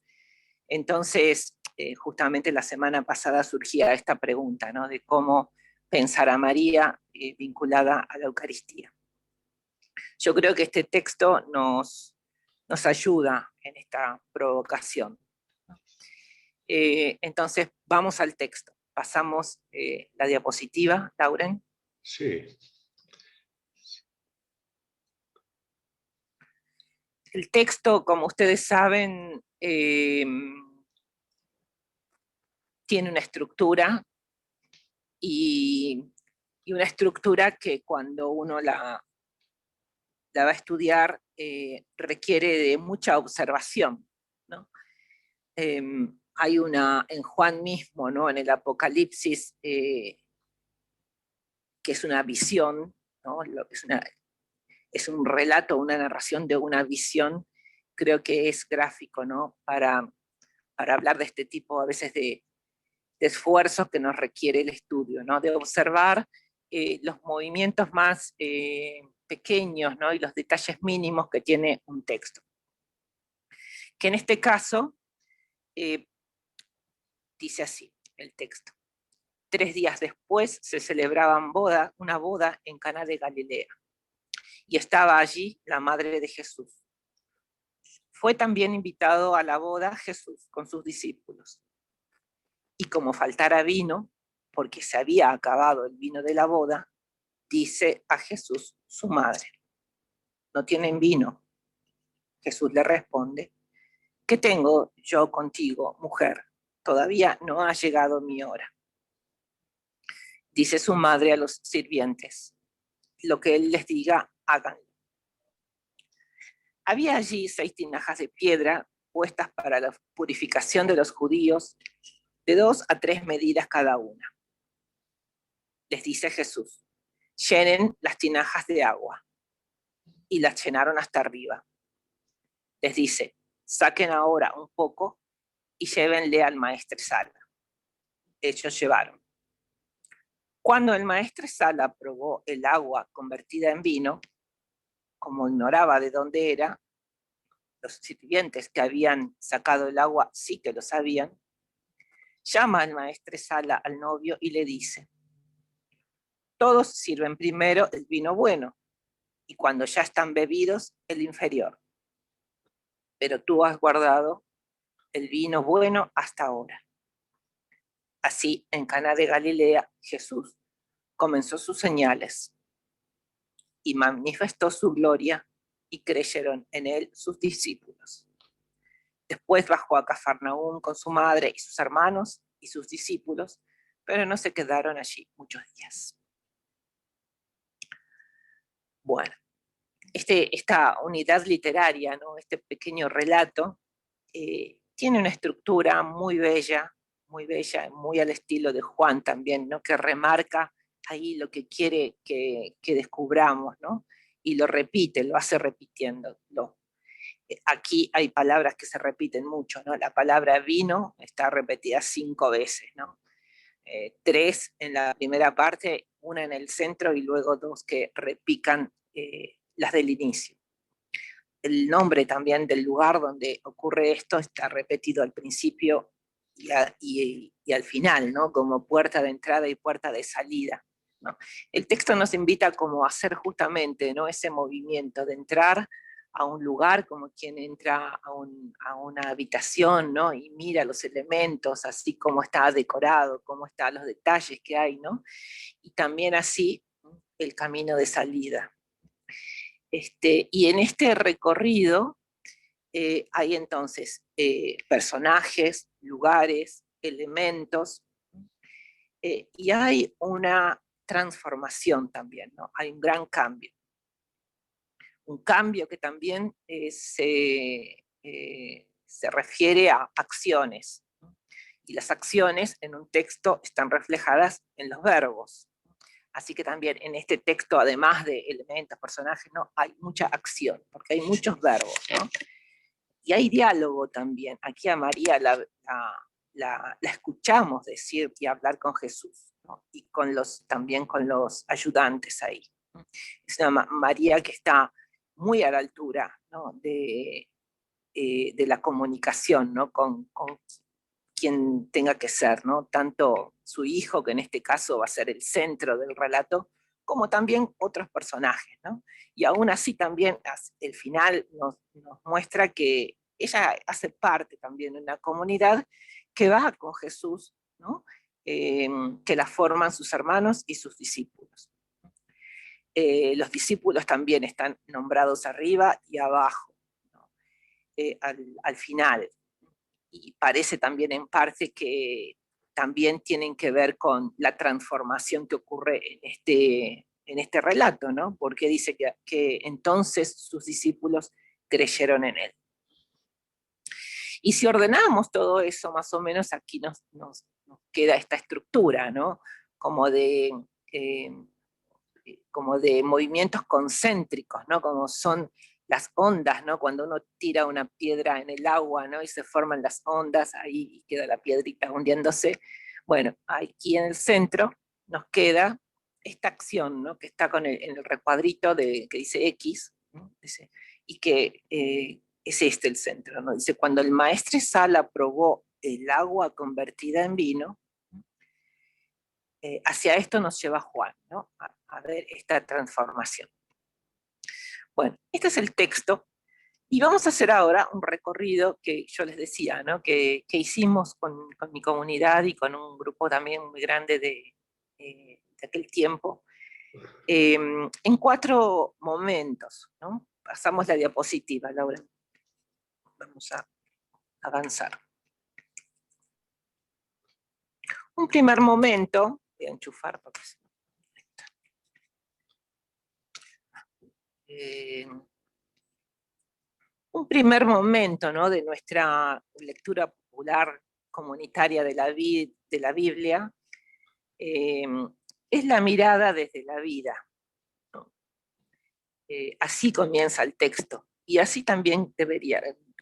Entonces, justamente la semana pasada surgía esta pregunta, ¿no? De cómo pensar a María vinculada a la Eucaristía. Yo creo que este texto nos ayuda en esta provocación. Entonces, vamos al texto. Pasamos la diapositiva, Lauren. Sí. El texto, como ustedes saben, tiene una estructura y una estructura que cuando uno la va a estudiar requiere de mucha observación, ¿no? Hay en Juan mismo, ¿no? En el Apocalipsis, que es una visión, ¿no? Es un relato, una narración de una visión, creo que es gráfico, ¿no? Para hablar de este tipo a veces de esfuerzos que nos requiere el estudio, ¿no? De observar los movimientos más pequeños, ¿no? Y los detalles mínimos que tiene un texto. Que en este caso dice así el texto. 3 días después se celebraba una boda en Caná de Galilea, y estaba allí la madre de Jesús. Fue también invitado a la boda Jesús con sus discípulos. Y como faltara vino, porque se había acabado el vino de la boda, dice a Jesús su madre: ¿no tienen vino? Jesús le responde: ¿qué tengo yo contigo, mujer? Todavía no ha llegado mi hora. Dice su madre a los sirvientes: lo que él les diga, háganlo. Había allí 6 tinajas de piedra puestas para la purificación de los judíos, de 2 a 3 medidas cada una. Les dice Jesús: llenen las tinajas de agua. Y las llenaron hasta arriba. Les dice: saquen ahora un poco y llévenle al maestresala. Ellos llevaron. Cuando el maestresala probó el agua convertida en vino, como ignoraba de dónde era, los sirvientes que habían sacado el agua sí que lo sabían, llama al maestresala al novio y le dice: todos sirven primero el vino bueno, y cuando ya están bebidos, el inferior. Pero tú has guardado el vino bueno hasta ahora. Así, en Caná de Galilea, Jesús comenzó sus señales y manifestó su gloria, y creyeron en él sus discípulos. Después bajó a Cafarnaúm con su madre y sus hermanos y sus discípulos, pero no se quedaron allí muchos días. Bueno, esta unidad literaria, ¿no? Este pequeño relato, tiene una estructura muy bella, muy al estilo de Juan también, ¿no? Que remarca ahí lo que quiere que descubramos, ¿no? Y lo repite, lo hace repitiéndolo. Aquí hay palabras que se repiten mucho, ¿no? La palabra vino está repetida 5 veces, ¿no? 3 en la primera parte, 1 en el centro y luego 2 que repican las del inicio. El nombre también del lugar donde ocurre esto está repetido al principio y al final, ¿no? Como puerta de entrada y puerta de salida, ¿no? El texto nos invita como a hacer justamente, ¿no? Ese movimiento de entrar a un lugar como quien entra a una habitación, ¿no? Y mira los elementos, así como está decorado, cómo están los detalles que hay, ¿no? Y también así el camino de salida. Y en este recorrido hay entonces personajes, lugares, elementos, y hay una transformación también, ¿no? Hay un gran cambio. Un cambio que también se refiere a acciones, ¿no? Y las acciones en un texto están reflejadas en los verbos. Así que también en este texto, además de elementos, personajes, ¿no? Hay mucha acción, porque hay muchos verbos, ¿no? Y hay diálogo también. Aquí a María la escuchamos decir y hablar con Jesús, ¿no? Y también con los ayudantes ahí. Es una María que está muy a la altura, ¿no? de la comunicación, ¿no? con quien tenga que ser, ¿no? Tanto su hijo, que en este caso va a ser el centro del relato, como también otros personajes, ¿no? Y aún así también el final nos muestra que ella hace parte también de una comunidad que va con Jesús, ¿no? Que la forman sus hermanos y sus discípulos. Los discípulos también están nombrados arriba y abajo, ¿no? Al final. Y parece también en parte que también tienen que ver con la transformación que ocurre en este relato, ¿no? Porque dice que entonces sus discípulos creyeron en él. Y si ordenamos todo eso, más o menos aquí nos queda esta estructura, ¿no? Como de movimientos concéntricos, ¿no? Como son las ondas, ¿no? Cuando uno tira una piedra en el agua, ¿no? Y se forman las ondas, ahí queda la piedrita hundiéndose. Bueno, aquí en el centro nos queda esta acción, ¿no? Que está en el recuadrito que dice X, ¿no? Y que es el centro, ¿no? Dice, cuando el maestresala probó el agua convertida en vino, hacia esto nos lleva Juan, ¿no? A ver esta transformación. Bueno, este es el texto, y vamos a hacer ahora un recorrido que yo les decía, ¿no? que hicimos con mi comunidad y con un grupo también muy grande de aquel tiempo, en 4 momentos, ¿no? Pasamos la diapositiva, Laura. Vamos a avanzar. Un primer momento, voy a enchufar porque un primer momento, ¿no? De nuestra lectura popular comunitaria de la Biblia es la mirada desde la vida, ¿no? Así comienza el texto, y así también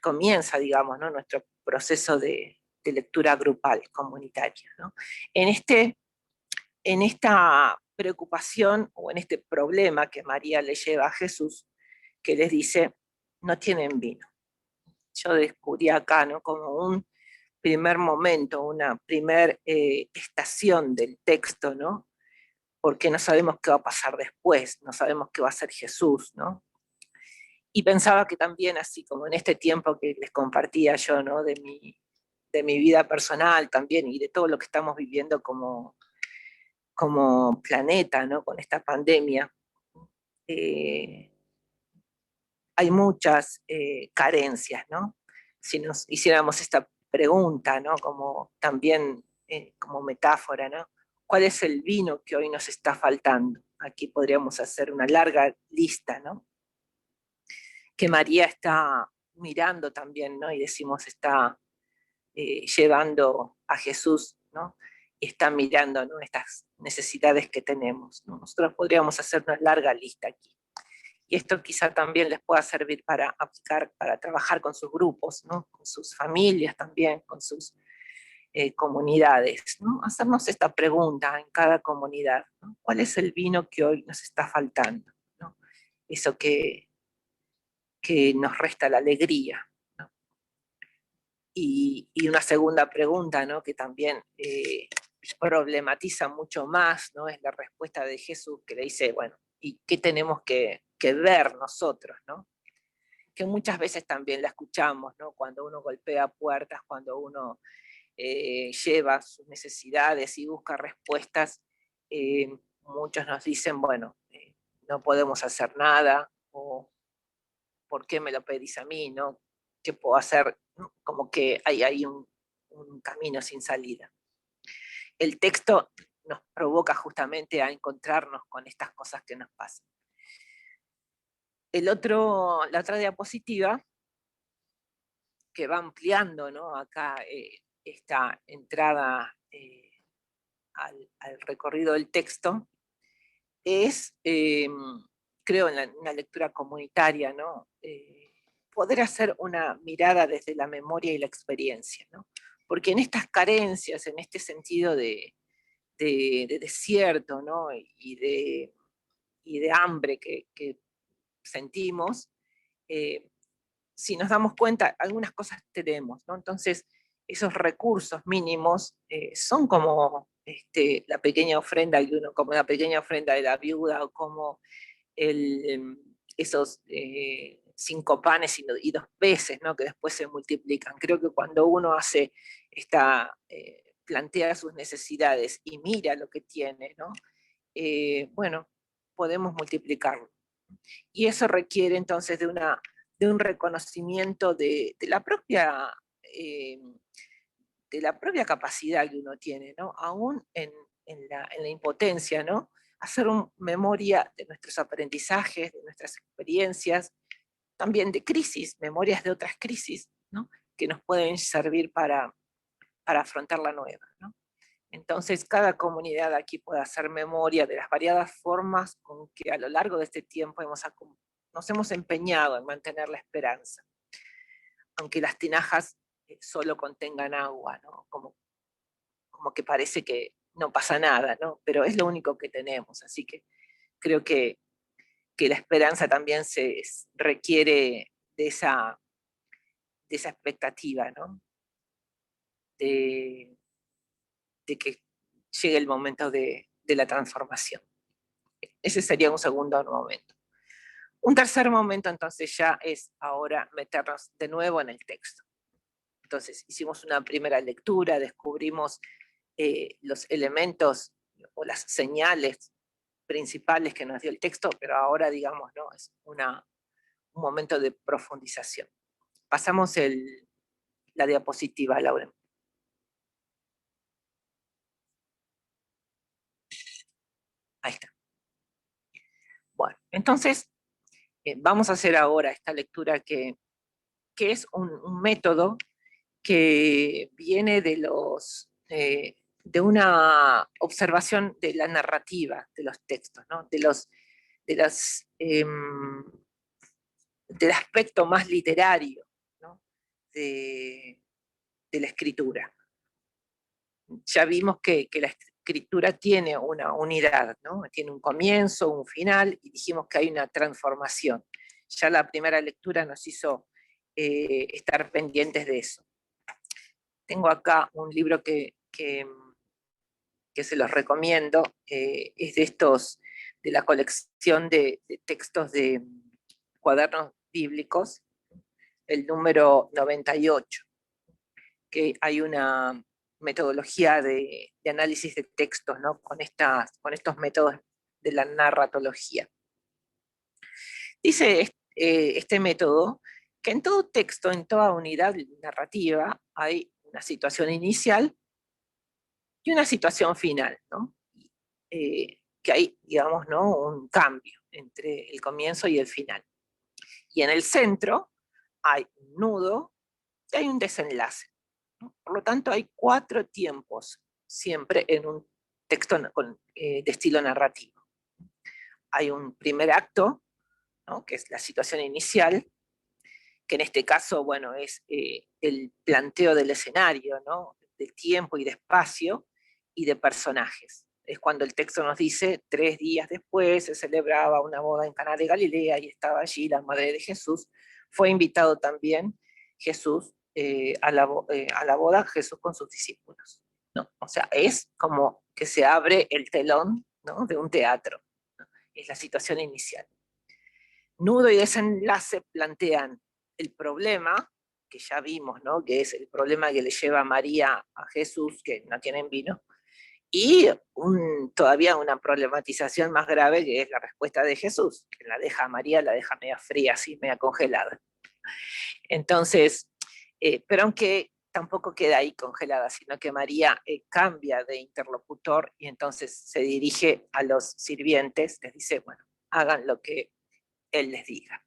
comienza, digamos, ¿no? Nuestro proceso de lectura grupal, comunitaria, ¿no? En este en esta preocupación o en este problema que María le lleva a Jesús, que les dice, no tienen vino. Yo descubrí acá, ¿no?, como un primer momento, una primer estación del texto, ¿no? Porque no sabemos qué va a pasar después, no sabemos qué va a hacer Jesús, ¿no? Y pensaba que también, así como en este tiempo que les compartía yo, ¿no?, de mi vida personal también y de todo lo que estamos viviendo como planeta, ¿no?, con esta pandemia, hay muchas carencias, ¿no? Si nos hiciéramos esta pregunta, ¿no?, como también como metáfora, ¿no? ¿Cuál es el vino que hoy nos está faltando? Aquí podríamos hacer una larga lista, ¿no?, que María está mirando también, ¿no? Y decimos, está llevando a Jesús, ¿no? Y está mirando, ¿no?, estas necesidades que tenemos, ¿no? Nosotros podríamos hacer una larga lista aquí. Y esto quizá también les pueda servir para aplicar, para trabajar con sus grupos, ¿no?, con sus familias también, con sus comunidades, ¿no? Hacernos esta pregunta en cada comunidad, ¿no? ¿Cuál es el vino que hoy nos está faltando, ¿no? Eso que nos resta la alegría, ¿no? Y una segunda pregunta, ¿no?, que también problematiza mucho más, ¿no?, es la respuesta de Jesús, que le dice, bueno, ¿y qué tenemos que ver nosotros, ¿no? Que muchas veces también la escuchamos, ¿no?, cuando uno golpea puertas, cuando uno lleva sus necesidades y busca respuestas, muchos nos dicen, bueno, no podemos hacer nada, o ¿por qué me lo pedís a mí, no? ¿Qué puedo hacer? Como que hay un camino sin salida. El texto nos provoca justamente a encontrarnos con estas cosas que nos pasan. La otra diapositiva, que va ampliando, ¿no?, acá esta entrada al recorrido del texto, es, creo, en una lectura comunitaria, ¿no?, poder hacer una mirada desde la memoria y la experiencia, ¿no? Porque en estas carencias, en este sentido de desierto, ¿no?, y de hambre que sentimos, si nos damos cuenta, algunas cosas tenemos, ¿no? Entonces, esos recursos mínimos son como la pequeña ofrenda que uno, como la pequeña ofrenda de la viuda, o como esos 5 panes y 2 peces, ¿no?, que después se multiplican. Creo que cuando uno hace plantea sus necesidades y mira lo que tiene, ¿no?, bueno, podemos multiplicarlo. Y eso requiere entonces de un reconocimiento de la propia capacidad que uno tiene, ¿no?, aún en la impotencia, ¿no?, hacer memoria de nuestros aprendizajes, de nuestras experiencias, también de crisis, memorias de otras crisis, ¿no?, que nos pueden servir para afrontar la nueva, ¿no? Entonces, cada comunidad aquí puede hacer memoria de las variadas formas con que a lo largo de este tiempo nos hemos empeñado en mantener la esperanza, aunque las tinajas solo contengan agua, ¿no?, como que parece que no pasa nada, ¿no?, pero es lo único que tenemos, así que creo que la esperanza también se requiere de esa expectativa, ¿no?, de que llegue el momento de la transformación. Ese sería un segundo momento. Un tercer momento, entonces, ya es ahora meternos de nuevo en el texto. Entonces, hicimos una primera lectura, descubrimos los elementos o las señales principales que nos dio el texto, pero ahora, digamos, ¿no?, es un momento de profundización. Pasamos la diapositiva, Laura. Ahí está. Bueno, entonces vamos a hacer ahora esta lectura que es un método que viene de una observación de la narrativa de los textos, ¿no?, del aspecto más literario, ¿no?, de la escritura. Ya vimos que escritura tiene una unidad, ¿no? Tiene un comienzo, un final, y dijimos que hay una transformación. Ya la primera lectura nos hizo estar pendientes de eso. Tengo acá un libro que se los recomiendo, es de la colección de textos de cuadernos bíblicos, el número 98, que hay una metodología de análisis de textos, ¿no? con estos métodos de la narratología. Dice este método que en todo texto, en toda unidad narrativa, hay una situación inicial y una situación final, ¿no? Que hay, digamos, ¿no? un cambio entre el comienzo y el final. Y en el centro hay un nudo y hay un desenlace, ¿no? Por lo tanto, hay 4 tiempos siempre en un texto de estilo narrativo. Hay un primer acto, ¿no? que es la situación inicial, que en este caso, bueno, es el planteo del escenario, ¿no? de tiempo y de espacio y de personajes. Es cuando el texto nos dice, 3 días después se celebraba una boda en Caná de Galilea y estaba allí la madre de Jesús. Fue invitado también Jesús a la boda, Jesús con sus discípulos, ¿no? O sea, es como que se abre el telón, ¿no? de un teatro, ¿no? Es la situación inicial. Nudo y desenlace plantean el problema, que ya vimos, ¿no? que es el problema que le lleva a María a Jesús, que no tienen vino, y todavía una problematización más grave, que es la respuesta de Jesús, que la deja a María, la deja media fría, así, media congelada. Entonces, pero aunque tampoco queda ahí congelada, sino que María cambia de interlocutor y entonces se dirige a los sirvientes, les dice, bueno, hagan lo que él les diga.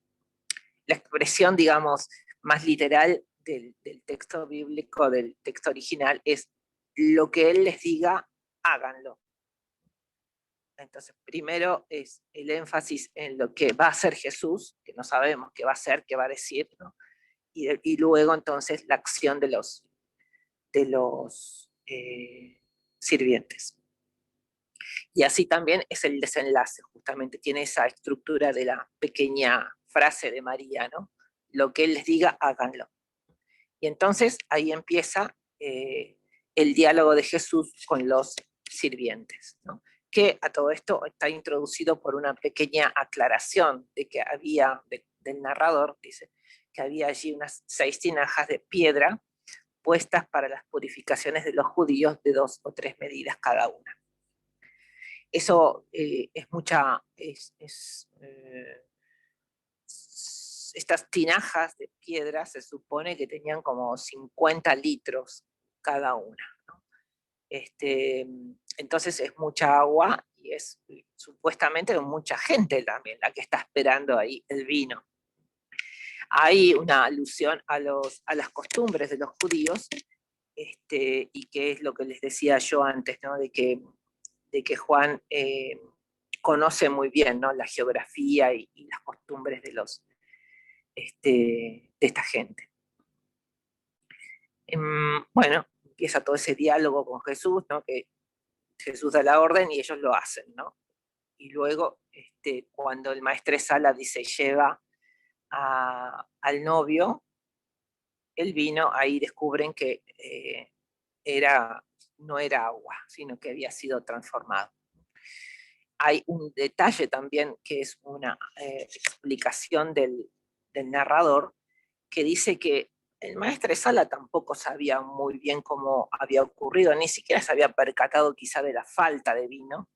La expresión, digamos, más literal del texto bíblico, del texto original, es lo que él les diga, háganlo. Entonces, primero es el énfasis en lo que va a hacer Jesús, que no sabemos qué va a hacer, qué va a decir, ¿no? Y luego entonces la acción de los sirvientes. Y así también es el desenlace, justamente tiene esa estructura de la pequeña frase de María, ¿no? Lo que él les diga, háganlo. Y entonces ahí empieza el diálogo de Jesús con los sirvientes, ¿no? Que a todo esto está introducido por una pequeña aclaración de que había, del narrador, dice, que había allí unas 6 tinajas de piedra puestas para las purificaciones de los judíos de 2 o 3 medidas cada una. Eso es mucha... estas tinajas de piedra se supone que tenían como 50 litros cada una, ¿no? Entonces es mucha agua y es supuestamente mucha gente también la que está esperando ahí el vino. Hay una alusión a las costumbres de los judíos, y que es lo que les decía yo antes, ¿no? de que Juan conoce muy bien, ¿no? la geografía y las costumbres de esta gente. Bueno, empieza todo ese diálogo con Jesús, ¿no? que Jesús da la orden y ellos lo hacen, ¿no? Y luego, cuando el maestresala dice lleva al novio el vino, ahí descubren que no era agua, sino que había sido transformado. Hay un detalle también que es una explicación del narrador, que dice que el maestresala tampoco sabía muy bien cómo había ocurrido, ni siquiera se había percatado quizá de la falta de vino,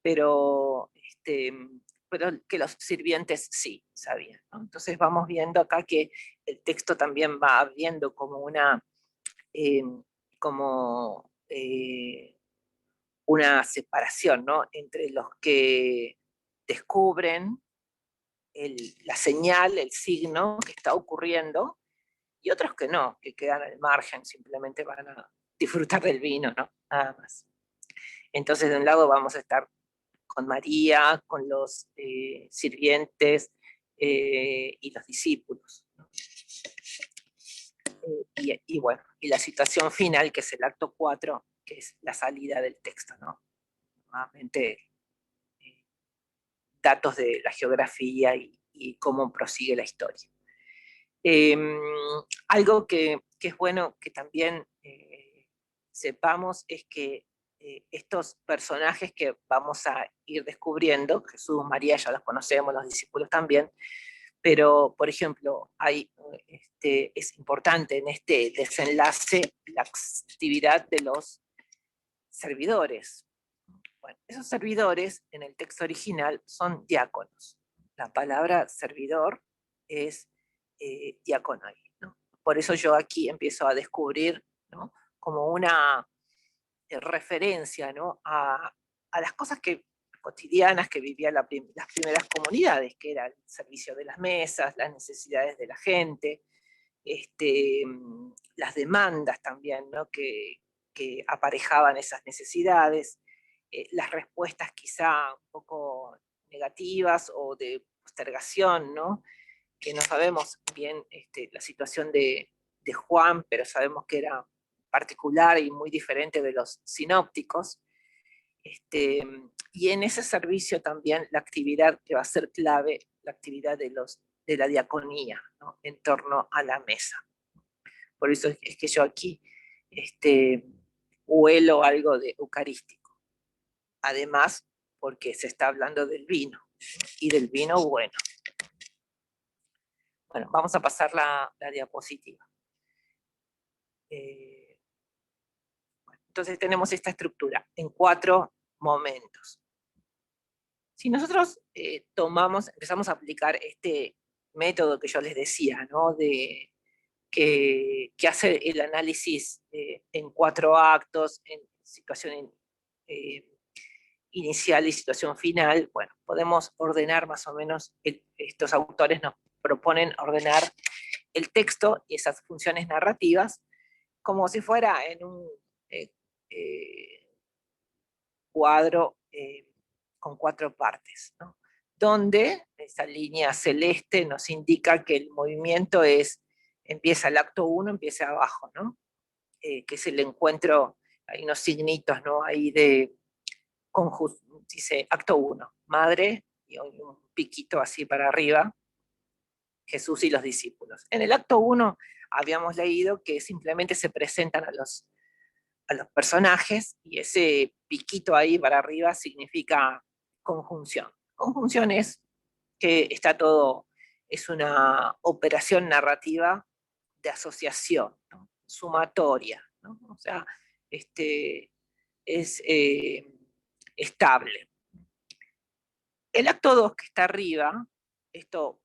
pero que los sirvientes sí sabían, ¿no? Entonces vamos viendo acá que el texto también va abriendo como una separación, ¿no? entre los que descubren la señal, el signo que está ocurriendo, y otros que no, que quedan al margen, simplemente van a disfrutar del vino, ¿no? Nada más. Entonces de un lado vamos a estar con María, con los sirvientes y los discípulos, ¿no? Y bueno, y la situación final, que es el acto 4, que es la salida del texto, ¿no? Nuevamente, datos de la geografía y cómo prosigue la historia. Algo que es bueno que también sepamos es que estos personajes que vamos a ir descubriendo, Jesús, María, ya los conocemos, los discípulos también, pero, por ejemplo, es importante en este desenlace la actividad de los servidores. Bueno, esos servidores en el texto original son diáconos. La palabra servidor es diaconoi, ¿no? Por eso yo aquí empiezo a descubrir, ¿no?, como una referencia, ¿no?, a las cosas cotidianas que vivían las primeras comunidades, que era el servicio de las mesas, las necesidades de la gente, las demandas también, ¿no?, que aparejaban esas necesidades, las respuestas quizá un poco negativas o de postergación, ¿no?, que no sabemos bien la situación de Juan, pero sabemos que era particular y muy diferente de los sinópticos. Y en ese servicio también la actividad que va a ser clave, la actividad de la diaconía, ¿no?, en torno a la mesa. Por eso es que yo aquí huelo algo de eucarístico. Además, porque se está hablando del vino, y del vino bueno. Bueno, vamos a pasar la diapositiva. Entonces tenemos esta estructura en 4 momentos. Si nosotros empezamos a aplicar este método que yo les decía, ¿no?, que hace el análisis en 4 actos, en situación inicial y situación final, bueno, podemos ordenar más o menos, estos autores nos proponen ordenar el texto y esas funciones narrativas como si fuera en un cuadro con 4 partes, ¿no?, donde esa línea celeste nos indica que el movimiento empieza el acto 1, empieza abajo, ¿no?, que es el encuentro, hay unos signitos, ¿no?, ahí de dice acto 1, madre, y un piquito así para arriba, Jesús y los discípulos. En el acto 1 habíamos leído que simplemente se presentan a los personajes, y ese piquito ahí para arriba significa conjunción. Conjunción es que es una operación narrativa de asociación, ¿no?, sumatoria, ¿no?, o sea, es estable. El acto 2 que está arriba, esto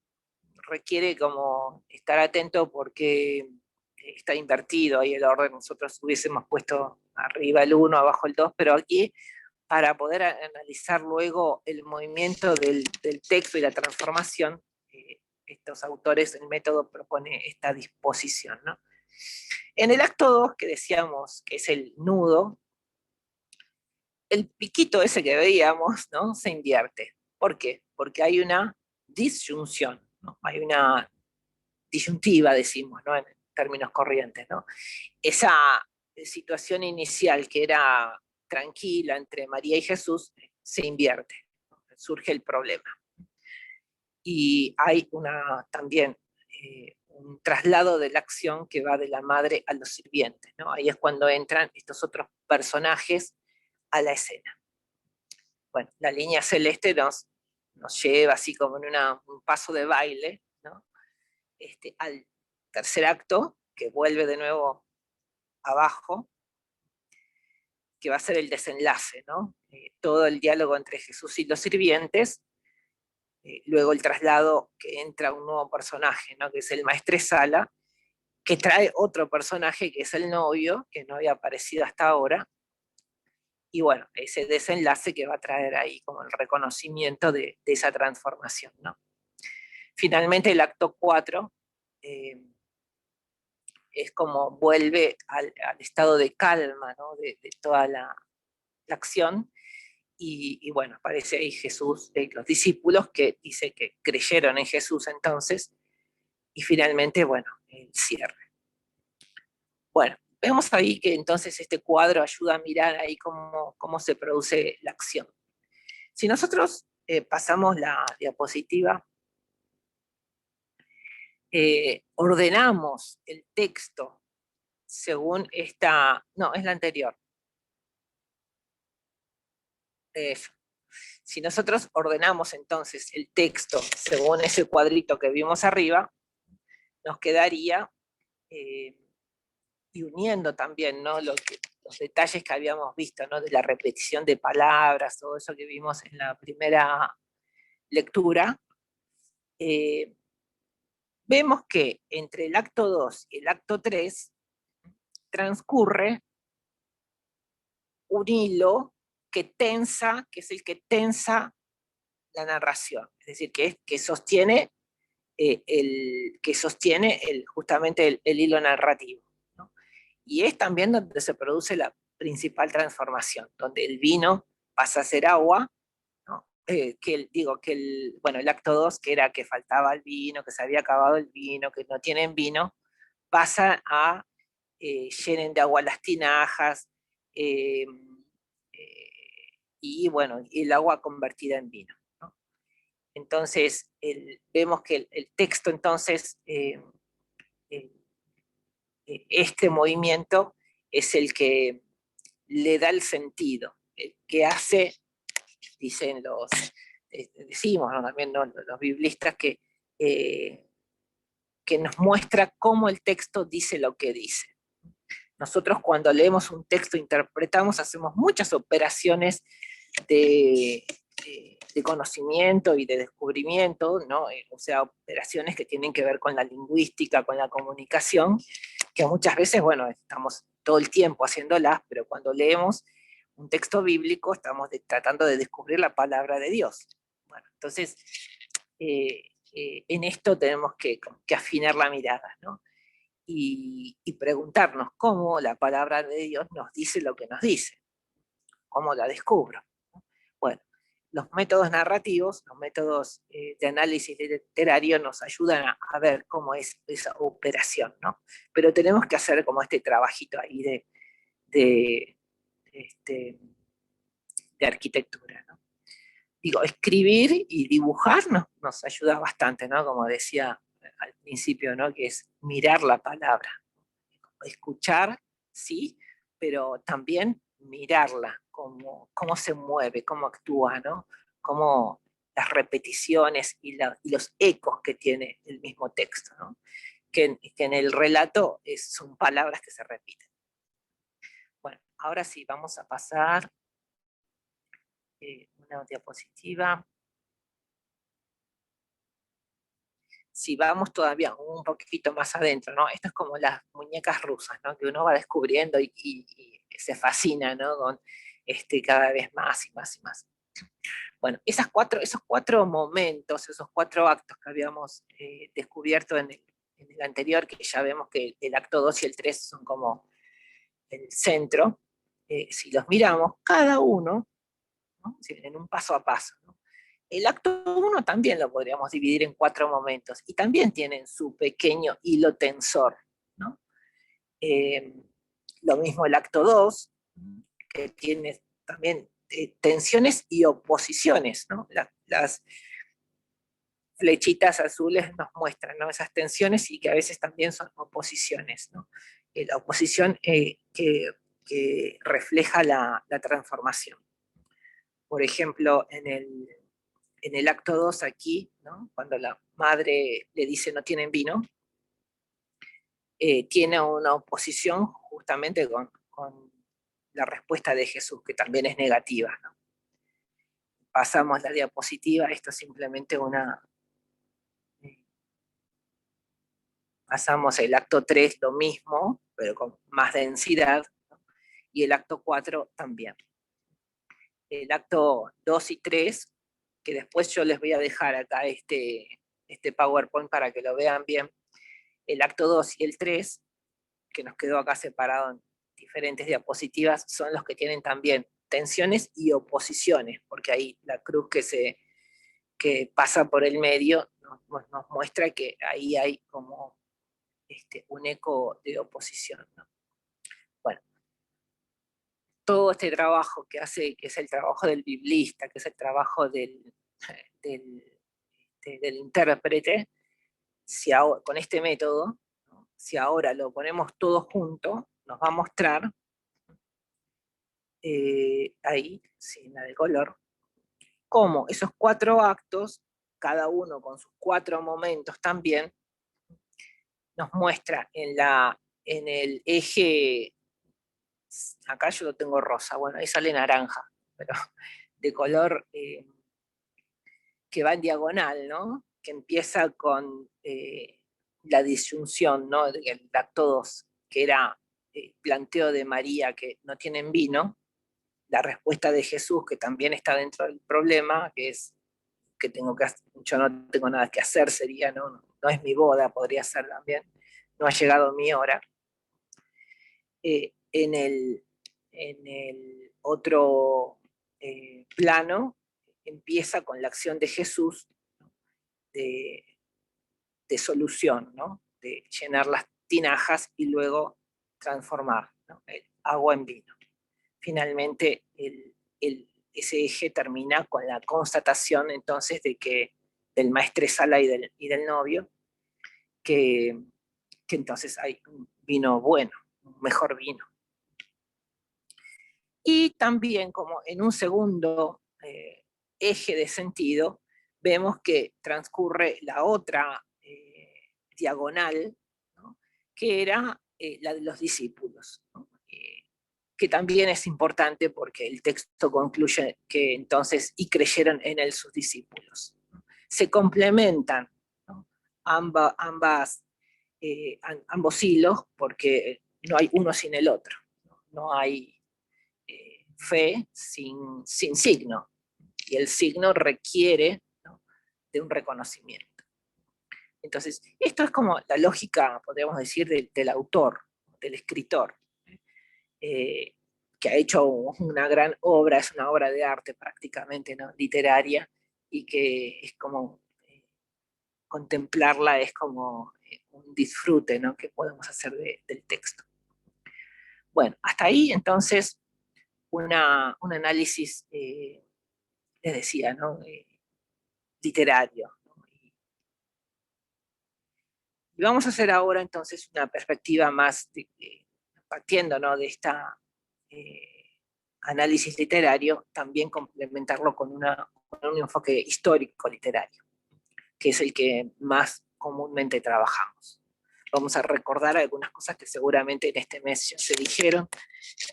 requiere como estar atento porque está invertido ahí el orden, nosotros hubiésemos puesto arriba el 1, abajo el 2, pero aquí, para poder analizar luego el movimiento del texto y la transformación, estos autores, el método propone esta disposición, ¿no? En el acto 2, que decíamos que es el nudo, el piquito ese que veíamos, ¿no?, se invierte. ¿Por qué? Porque hay una disyunción, ¿no?, hay una disyuntiva, decimos, ¿no?, en términos corrientes, ¿no? Esa situación inicial que era tranquila entre María y Jesús se invierte, ¿no?, surge el problema. Y hay también un traslado de la acción que va de la madre a los sirvientes, ¿no? Ahí es cuando entran estos otros personajes a la escena. Bueno, la línea celeste nos lleva así como en un paso de baile, ¿no?, al tercer acto, que vuelve de nuevo abajo, que va a ser el desenlace, ¿no? Todo el diálogo entre Jesús y los sirvientes, luego el traslado que entra un nuevo personaje, ¿no?, que es el maestresala, que trae otro personaje que es el novio, que no había aparecido hasta ahora, y bueno, ese desenlace que va a traer ahí como el reconocimiento de esa transformación, ¿no? Finalmente el acto 4 es como vuelve al estado de calma, ¿no?, de toda la acción, y bueno, aparece ahí Jesús, los discípulos que dice que creyeron en Jesús entonces, y finalmente, bueno, el cierre. Bueno, vemos ahí que entonces este cuadro ayuda a mirar ahí cómo se produce la acción. Si nosotros pasamos la diapositiva, ordenamos el texto según esta, no, es la anterior. Si nosotros ordenamos entonces el texto según ese cuadrito que vimos arriba, nos quedaría, y uniendo también, ¿no?, los detalles que habíamos visto, ¿no?, de la repetición de palabras, todo eso que vimos en la primera lectura, vemos que entre el acto 2 y el acto 3 transcurre un hilo que es el que tensa la narración, es decir, que sostiene justamente el hilo narrativo, ¿no? Y es también donde se produce la principal transformación, donde el vino pasa a ser agua, ¿no? El acto 2, que era que faltaba el vino, que se había acabado el vino, que no tienen vino, pasa a llenen de agua las tinajas, y bueno, el agua convertida en vino, ¿no? Entonces, vemos que el texto, entonces, este movimiento es el que le da el sentido, el que hace, dicen decimos, ¿no?, también, ¿no?, los biblistas, que nos muestra cómo el texto dice lo que dice. Nosotros cuando leemos un texto, interpretamos, hacemos muchas operaciones de conocimiento y de descubrimiento, ¿no? O sea, operaciones que tienen que ver con la lingüística, con la comunicación, que muchas veces, bueno, estamos todo el tiempo haciéndolas, pero cuando leemos un texto bíblico estamos tratando de descubrir la palabra de Dios. Bueno, entonces, en esto tenemos que afinar la mirada, ¿no? Y preguntarnos cómo la palabra de Dios nos dice lo que nos dice, cómo la descubro. Bueno, los métodos narrativos, los métodos de análisis literario nos ayudan a ver cómo es esa operación, ¿no? Pero tenemos que hacer como este trabajito ahí de arquitectura, ¿no? Digo, escribir y dibujar nos ayuda bastante, ¿no? Como decía al principio, ¿no?, que es mirar la palabra. Escuchar, sí, pero también mirarla, cómo se mueve, cómo actúa, ¿no? Cómo las repeticiones y los ecos que tiene el mismo texto, ¿no? Que en el relato son palabras que se repiten. Bueno, ahora sí, vamos a pasar una diapositiva. Si vamos todavía un poquito más adentro, ¿no? Esto es como las muñecas rusas, ¿no?, que uno va descubriendo y se fascina, ¿no?, con cada vez más y más y más. Bueno, esos cuatro momentos, esos 4 actos que habíamos descubierto en el anterior, que ya vemos que el acto 2 y el 3 son como el centro, si los miramos, cada uno, ¿no?, en un paso a paso, ¿no? El acto 1 también lo podríamos dividir en 4 momentos, y también tienen su pequeño hilo tensor, ¿no? Lo mismo el acto 2, que tiene también tensiones y oposiciones, ¿no? Las flechitas azules nos muestran, ¿no?, esas tensiones, y que a veces también son oposiciones, ¿no? La oposición que refleja la transformación. Por ejemplo, en el acto 2 aquí, ¿no?, cuando la madre le dice no tienen vino, tiene una oposición justamente con la respuesta de Jesús, que también es negativa, ¿no? Pasamos la diapositiva, esto es simplemente pasamos el acto 3, lo mismo, pero con más densidad, ¿no?, y el acto 4 también. El acto 2 y 3, que después yo les voy a dejar acá este PowerPoint para que lo vean bien. El acto 2 y el 3, que nos quedó acá separado en diferentes diapositivas, son los que tienen también tensiones y oposiciones, porque ahí la cruz que pasa por el medio nos muestra que ahí hay como un eco de oposición, ¿no? Bueno, todo este trabajo que hace, que es el trabajo del biblista, que es el trabajo del intérprete, si ahora, con este método, ¿no? Si ahora lo ponemos todo junto, nos va a mostrar, ahí, sí, la de color, cómo esos 4 actos, cada uno con sus 4 momentos también, nos muestra en el eje, acá yo lo tengo rosa, bueno, ahí sale naranja, pero de color que va en diagonal, ¿no? Que empieza con la disyunción, ¿no? El acto 2, que era el planteo de María que no tienen vino, la respuesta de Jesús, que también está dentro del problema, que es que yo no tengo nada que hacer, sería, no es mi boda, podría ser también, no ha llegado mi hora. En el otro plano empieza con la acción de Jesús de solución, ¿no? De llenar las tinajas y luego transformar, ¿no? El agua en vino. Finalmente, ese eje termina con la constatación entonces de que del maestresala y del novio, que entonces hay un vino bueno, un mejor vino. Y también, como en un segundo eje de sentido, vemos que transcurre la otra diagonal, ¿no? Que era la de los discípulos, ¿no? Que también es importante porque el texto concluye que entonces, y creyeron en él sus discípulos. Se complementan, ¿no? Ambos hilos, porque no hay uno sin el otro, no hay fe sin signo, y el signo requiere, ¿no? De un reconocimiento. Entonces, esto es como la lógica, podríamos decir, del autor, del escritor, que ha hecho una gran obra, es una obra de arte prácticamente, ¿no? Literaria, y que es como, contemplarla es como un disfrute, ¿no? Que podemos hacer del texto. Bueno, hasta ahí entonces un análisis, les decía, ¿no? Literario. Y vamos a hacer ahora entonces una perspectiva más, partiendo, ¿no? De esta análisis literario, también complementarlo con un enfoque histórico literario, que es el que más comúnmente trabajamos. Vamos a recordar algunas cosas que seguramente en este mes ya se dijeron,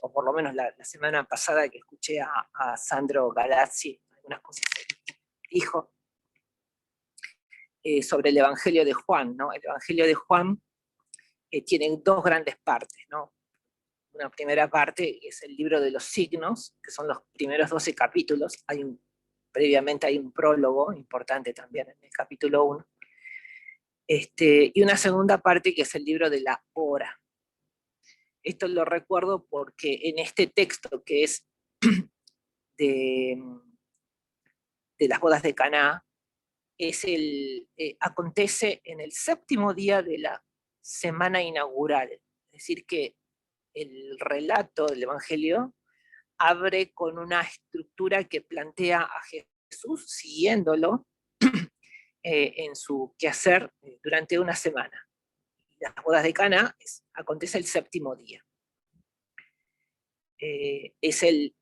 o por lo menos la semana pasada que escuché a Sandro Galazzi, algunas cosas que dijo sobre el Evangelio de Juan, ¿no? El Evangelio de Juan tiene 2 grandes partes, ¿no? Una primera parte es el libro de los signos, que son los primeros 12 capítulos. Previamente hay un prólogo importante también en el capítulo 1. Y una segunda parte que es el libro de la hora. Esto lo recuerdo porque en este texto que es de las bodas de Caná, acontece en el 7º día de la semana inaugural. Es decir, que el relato del Evangelio abre con una estructura que plantea a Jesús siguiéndolo en su quehacer durante una semana. Las bodas de Caná acontece el 7º día. Es el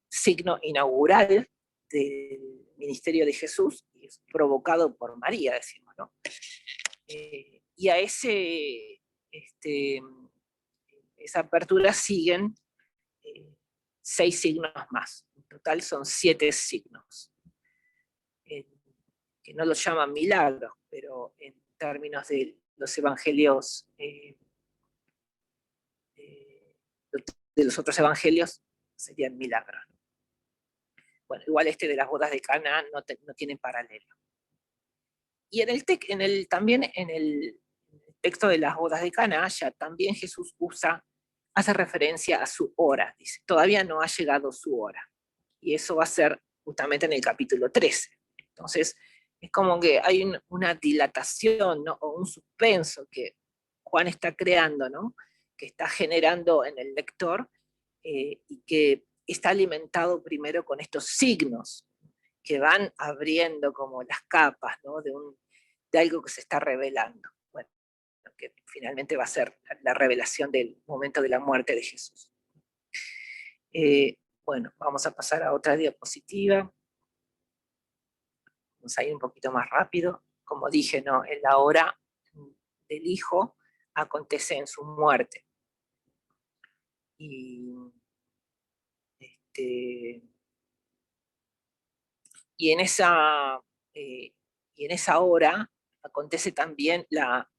signo inaugural del ministerio de Jesús, y es provocado por María, decimos, ¿no? Y a esa apertura siguen 6 signos más. En total son 7 signos. Que no los llaman milagros, pero en términos de los evangelios, de los otros evangelios, serían milagros. Bueno, igual de las bodas de Caná no tiene paralelo. Y también en el texto de las bodas de Caná, ya también Jesús hace referencia a su hora, dice, todavía no ha llegado su hora. Y eso va a ser justamente en el capítulo 13. Entonces, es como que hay una dilatación, ¿no? O un suspenso que Juan está creando, ¿no? está generando en el lector y que está alimentado primero con estos signos que van abriendo como las capas, ¿no? de algo que se está revelando. Bueno, que finalmente va a ser la revelación del momento de la muerte de Jesús. Bueno, vamos a pasar a otra diapositiva. Vamos a ir un poquito más rápido. Como dije, ¿no? En la hora del Hijo acontece en su muerte. Y en esa hora acontece también la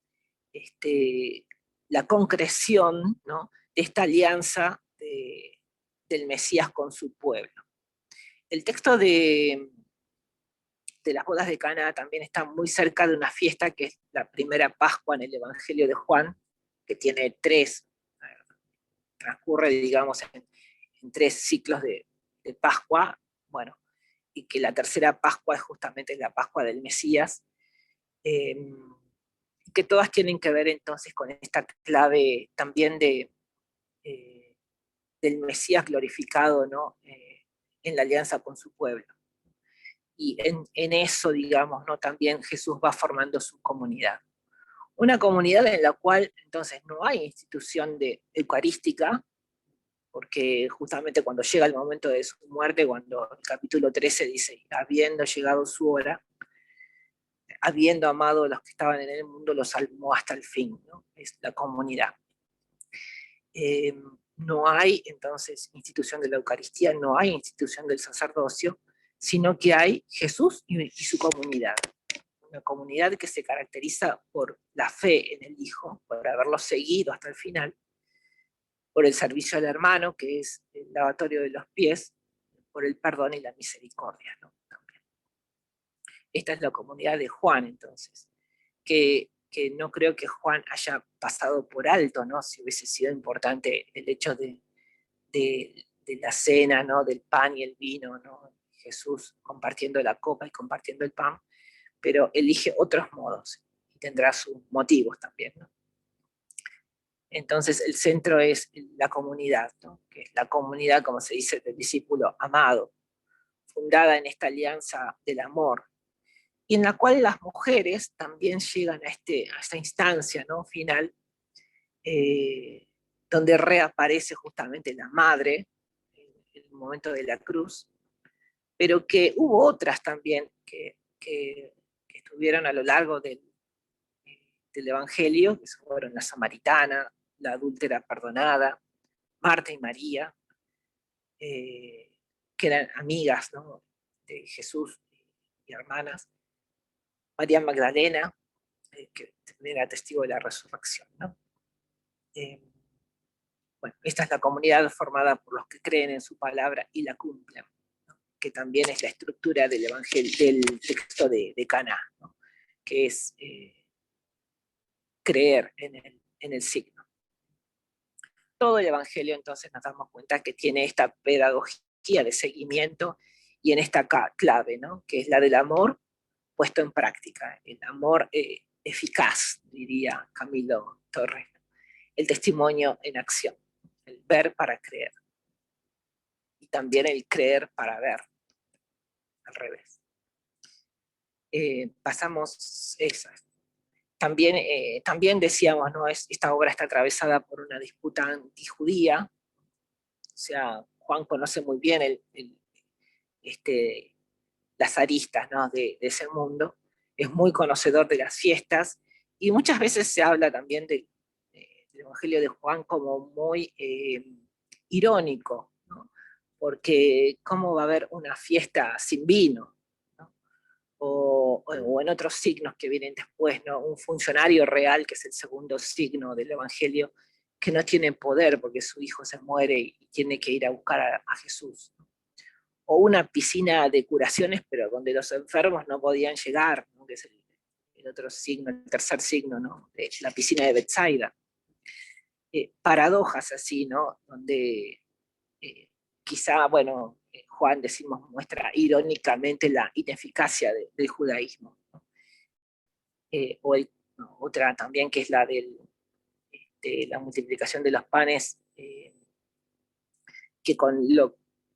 concreción, ¿no? de esta alianza del Mesías con su pueblo. El texto de las bodas de Cana también está muy cerca de una fiesta que es la primera Pascua en el Evangelio de Juan, que tiene transcurre, digamos, en 3 ciclos de Pascua, bueno, y que la tercera Pascua es justamente la Pascua del Mesías, que todas tienen que ver entonces con esta clave también del Mesías glorificado, ¿no? En la alianza con su pueblo. Y en eso, digamos, ¿no? También Jesús va formando su comunidad. Una comunidad en la cual entonces no hay institución eucarística, porque justamente cuando llega el momento de su muerte, cuando el capítulo 13 dice, habiendo llegado su hora, habiendo amado a los que estaban en el mundo, los salvó hasta el fin, ¿no? Es la comunidad. No hay entonces institución de la Eucaristía, no hay institución del sacerdocio, sino que hay Jesús y su comunidad. Una comunidad que se caracteriza por la fe en el Hijo, por haberlo seguido hasta el final, por el servicio al hermano, que es el lavatorio de los pies, por el perdón y la misericordia, ¿no? También. Esta es la comunidad de Juan, entonces, que no creo que Juan haya pasado por alto, ¿no? Si hubiese sido importante el hecho de la cena, ¿no? Del pan y el vino, ¿no? Jesús compartiendo la copa y compartiendo el pan, pero elige otros modos y tendrá sus motivos también, ¿no? Entonces el centro es la comunidad, ¿no? Que es la comunidad, como se dice, del discípulo amado, fundada en esta alianza del amor, y en la cual las mujeres también llegan a esta instancia, ¿no? final, donde reaparece justamente la madre en el momento de la cruz, pero que hubo otras también que estuvieron a lo largo del Evangelio, que fueron la samaritana, la adúltera perdonada, Marta y María, que eran amigas, ¿no? de Jesús y hermanas, María Magdalena, que también era testigo de la resurrección, ¿no? Bueno, esta es la comunidad formada por los que creen en su palabra y la cumplen, ¿no? Que también es la estructura del evangelio, del texto de Caná, ¿no? Que es creer en el signo. Todo el evangelio entonces nos damos cuenta que tiene esta pedagogía de seguimiento y en esta clave, ¿no? Que es la del amor puesto en práctica, el amor eficaz, diría Camilo Torres, el testimonio en acción, el ver para creer, y también el creer para ver, al revés. Pasamos esa. También decíamos, ¿no? Esta obra está atravesada por una disputa antijudía, o sea, Juan conoce muy bien las aristas, ¿no? de ese mundo, es muy conocedor de las fiestas, y muchas veces se habla también del Evangelio de Juan como muy irónico, ¿no? Porque ¿cómo va a haber una fiesta sin vino? ¿No? O en otros signos que vienen después, ¿no? Un funcionario real, que es el segundo signo del Evangelio, que no tiene poder porque su hijo se muere y tiene que ir a buscar a Jesús, ¿no? O una piscina de curaciones, pero donde los enfermos no podían llegar, ¿no? Que es el otro signo, el tercer signo, ¿no? De la piscina de Betsaida. Paradojas así, ¿no? Donde quizá, bueno, Juan, decimos, muestra irónicamente la ineficacia del judaísmo, ¿no? Otra también, que es la del la multiplicación de los panes, que con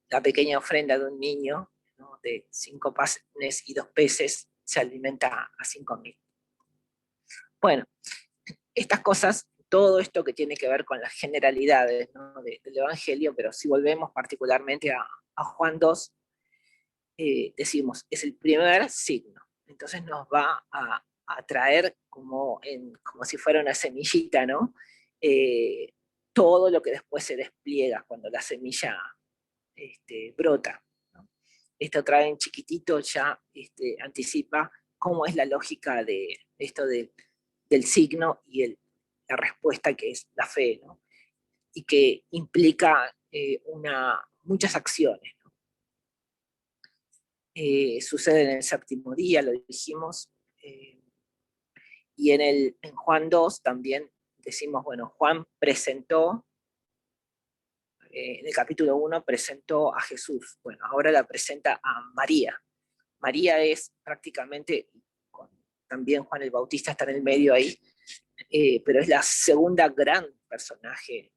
la pequeña ofrenda de un niño, ¿no?, de 5 panes y 2 peces, se alimenta a 5.000. Bueno, estas cosas, todo esto que tiene que ver con las generalidades, ¿no?, del Evangelio, pero si volvemos particularmente a Juan 2, decimos, es el primer signo. Entonces nos va a traer como si fuera una semillita, ¿no? Todo lo que después se despliega cuando la semilla brota, ¿no? Esto trae en chiquitito, ya anticipa cómo es la lógica de esto del signo y la respuesta, que es la fe, ¿no? Y que implica muchas acciones, ¿no? Sucede en el séptimo día, lo dijimos, y en Juan 2 también decimos, bueno, Juan presentó, en el capítulo 1 presentó a Jesús, bueno, ahora la presenta a María. María es prácticamente, también Juan el Bautista está en el medio ahí, pero es la segunda gran personaje,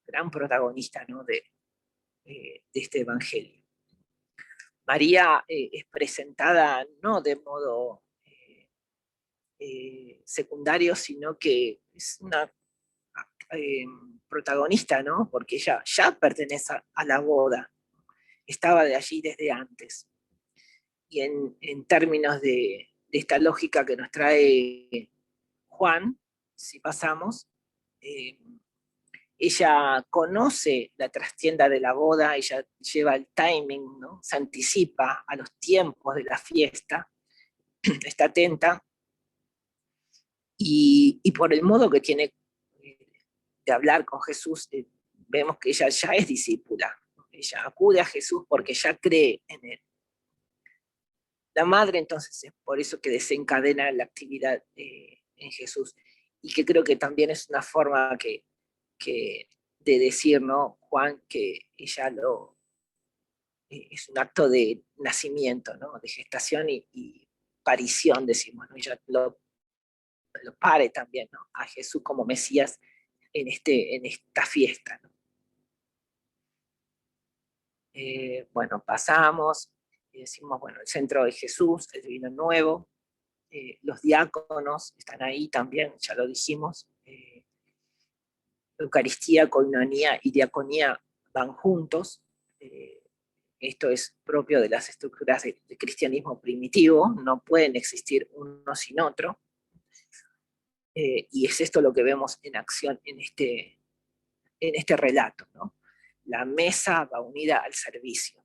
gran protagonista, ¿no?, de este evangelio. María es presentada no de modo secundario, sino que es una protagonista, ¿no?, porque ella ya pertenece a la boda, estaba de allí desde antes. Y en términos de esta lógica que nos trae Juan, si pasamos, ella conoce la trastienda de la boda, ella lleva el timing, ¿no?, se anticipa a los tiempos de la fiesta, está atenta, y por el modo que tiene de hablar con Jesús, vemos que ella ya es discípula, ¿no? Ella acude a Jesús porque ya cree en él. La madre, entonces, es por eso que desencadena la actividad en Jesús, y que creo que también es una forma de decir, ¿no?, Juan, que ella es un acto de nacimiento, ¿no?, de gestación y parición, decimos, ¿no? Ella lo pare también, ¿no?, a Jesús como Mesías en esta fiesta, ¿no? Bueno, pasamos y decimos, bueno, el centro de Jesús, el vino nuevo, los diáconos están ahí también, ya lo dijimos, Eucaristía, coinonía y diaconía van juntos. Esto es propio de las estructuras del cristianismo primitivo, no pueden existir uno sin otro. Y es esto lo que vemos en acción en este relato, ¿no? La mesa va unida al servicio